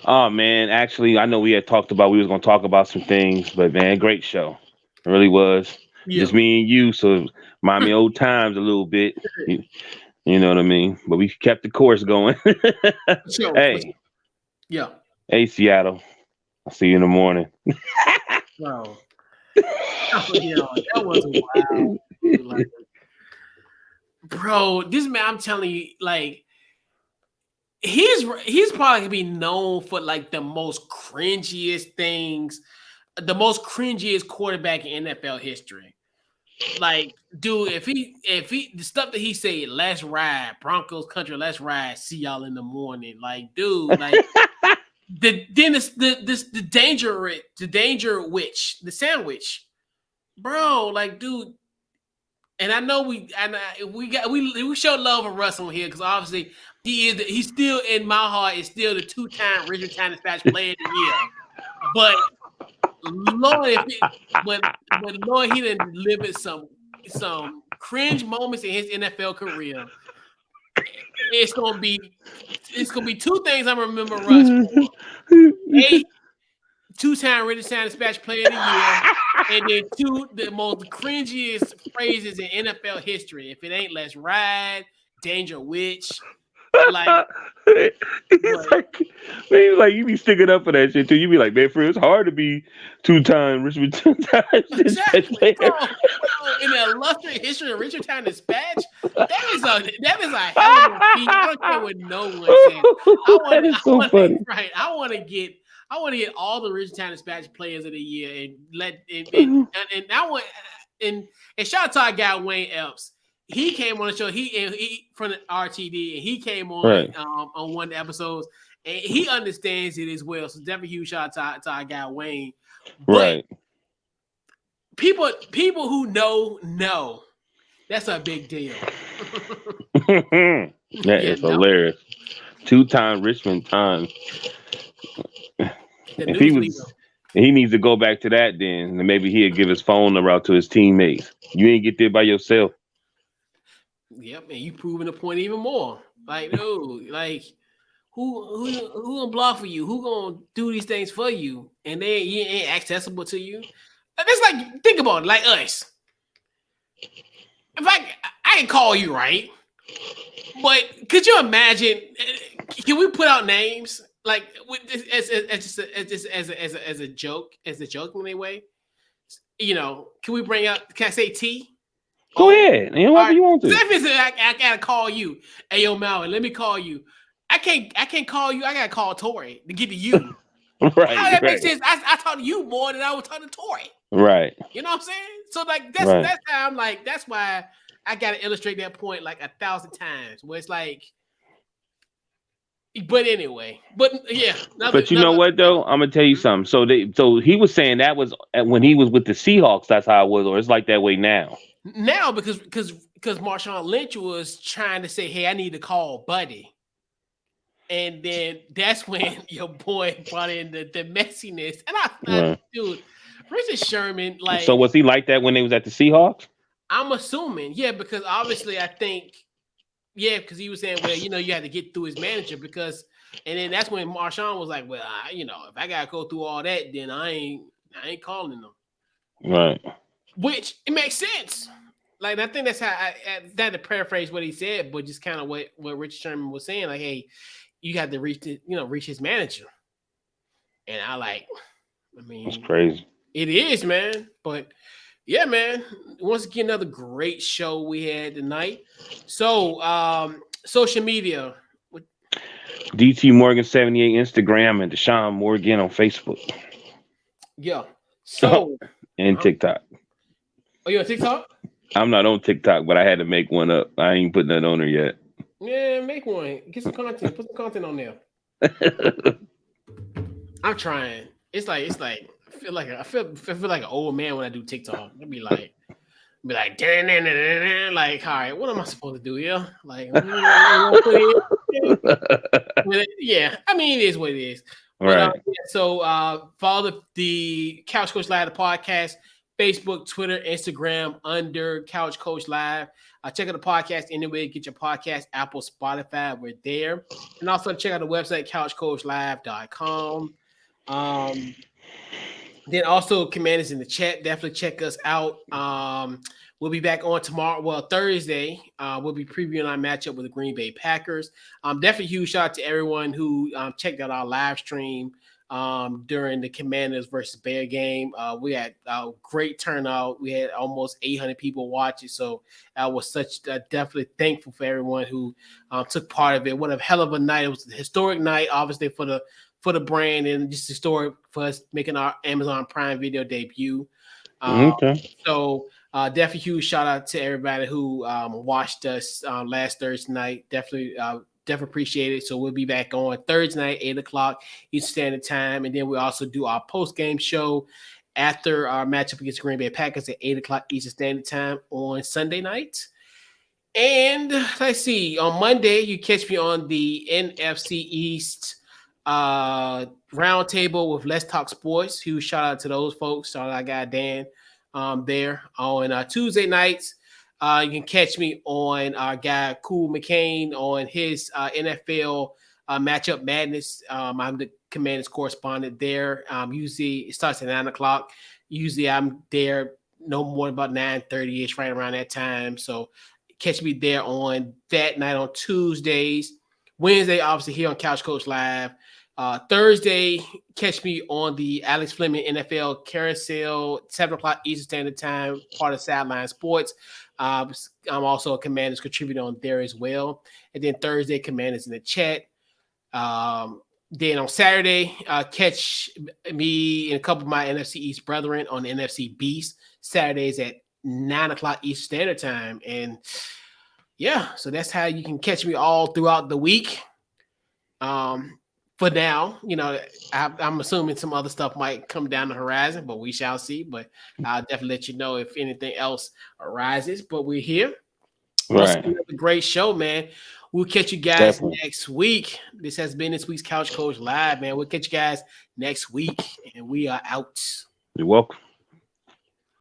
Oh man, actually, I know we had talked about we was gonna talk about some things, but man, great show. It really was. Yeah. Just me and you, so remind me of old times a little bit. You know what I mean? But we kept the course going. Sure. Hey, Yeah. hey, Seattle. I'll see you in the morning. Bro. That was wild. Like, bro, this man, I'm telling you, like, he's probably gonna be known for like the most cringiest things, the most cringiest quarterback in NFL history. Like, dude, if he the stuff that he said, let's ride, Broncos country, let's ride, see y'all in the morning. Like, dude, like the danger witch, the sandwich, bro, like, dude. And I know we show love for Russ on here because obviously he's still in my heart is still the 2-time Richard Tanner Dispatch Player of the Year. But Lord, but Lord, he didn't deliver some cringe moments in his NFL career. It's gonna be two things I'm gonna remember Russ for. A, 2-time Richard Tanner Dispatch Player of the Year. And then two, the most cringiest phrases in NFL history. If it ain't let's ride, danger witch. Like, it's like you be sticking up for that shit too. You be like, man, for it's hard to be 2-time Richmond 2-time exactly, bro, in the illustrious history of Richard Town Dispatch, that is a hell of a feat. I don't care what no one says. I want to get all the Richard Town Dispatch Players of the Year and I want and shout out to our guy Wayne Epps. He came on the show. He from the RTD and he came on on one of the episodes and he understands it as well. So definitely huge shout out to our guy Wayne. But people who know that's a big deal. That is hilarious. 2-time Richmond time. If he needs to go back to that, then maybe he'll give his phone number out to his teammates. You ain't get there by yourself. Yep, and you proving the point even more. Like, dude, like who gonna block for you? Who gonna do these things for you? And they ain't accessible to you. It's like, think about it, like us. If I can call you, right? But could you imagine? Can we put out names like as a joke, as a joke in any way? You know, can we bring up? Can I say T? Go ahead, whatever you want to. I gotta call you. Hey, yo, Malvin, let me call you. I can't call you. I gotta call Tori to get to you. Right. How that makes sense? I talk to you more than I would talk to Tori. Right. You know what I'm saying? So like that's how I'm like, that's why I gotta illustrate that point like 1,000 times. Where it's like, but anyway, but yeah. But you know what though? I'm gonna tell you something. So he was saying that was when he was with the Seahawks. That's how it was, or it's like that way now. Now because Marshawn Lynch was trying to say, hey, I need to call Buddy. And then that's when your boy brought in the messiness. And I thought, dude, Richard Sherman, like. So was he like that when they was at the Seahawks? I'm assuming, yeah, because obviously I think, yeah, because he was saying, well, you know, you had to get through his manager because, and then that's when Marshawn was like, well, you know, if I gotta go through all that, then I ain't calling them. Right. Which it makes sense. Like, I think that's how that to paraphrase what he said, but just kind of what Richard Sherman was saying, like, hey, you got to reach his manager. And I mean, it's crazy. It is, man. But yeah, man. Once again, another great show we had tonight. So, social media. DT Morgan 78 Instagram and Deshaun Morgan on Facebook. Yeah. So and TikTok. Oh, you on TikTok? I'm not on TikTok, but I had to make one up. I ain't putting that on there yet. Yeah, make one. Get some content. Put some content on there. I'm trying. It's like I feel like an old man when I do TikTok. I'll be like, be like, like, all right, what am I supposed to do here? Like, yeah, I mean, it is what it is. But Right. yeah, so follow the Couch Coach Live the podcast, Facebook, Twitter, Instagram under Couch Coach Live. Check out the podcast anyway. Get your podcast, Apple, Spotify. We're there. And also check out the website, couchcoachlive.com. Then also Commanders in the chat. Definitely check us out. We'll be back on tomorrow. Well, Thursday. We'll be previewing our matchup with the Green Bay Packers. Definitely huge shout out to everyone who checked out our live stream during the Commanders versus Bear game. We had a great turnout. We had almost 800 people watch it. So I was definitely thankful for everyone who took part of it. What a hell of a night. It was a historic night, obviously, for the brand, and just historic for us making our Amazon Prime Video debut. Okay. So definitely huge shout out to everybody who watched us last Thursday night. Definitely appreciate it. So we'll be back on Thursday night, 8:00 Eastern Standard Time. And then we also do our post-game show after our matchup against Green Bay Packers at 8:00 Eastern Standard Time on Sunday night. And let's see, on Monday, you catch me on the NFC East roundtable with Let's Talk Sports. Huge shout out to those folks. Shout out our guy Dan there. On Tuesday nights, you can catch me on our guy Cool McCain on his NFL matchup madness. I'm the Commanders correspondent there. Usually it starts at 9:00. Usually I'm there no more than about 9:30ish, right around that time. So catch me there on that night on Tuesdays. Wednesday, obviously here on Couch Coach Live. Thursday, catch me on the Alex Fleming NFL Carousel, 7:00 Eastern Standard Time, part of Sideline Sports. I'm also a Commanders contributor on there as well. And then Thursday, Commanders in the chat. Then on Saturday, catch me and a couple of my NFC East brethren on the NFC Beast. Saturdays at 9:00 Eastern Standard Time. And yeah, so that's how you can catch me all throughout the week. For now, I'm assuming some other stuff might come down the horizon, but we shall see. But I'll definitely let you know if anything else arises. But we're here. Right. It's a great show, man. We'll catch you guys next week. This has been this week's Couch Coach Live, man. We'll catch you guys next week, and we are out. You're welcome.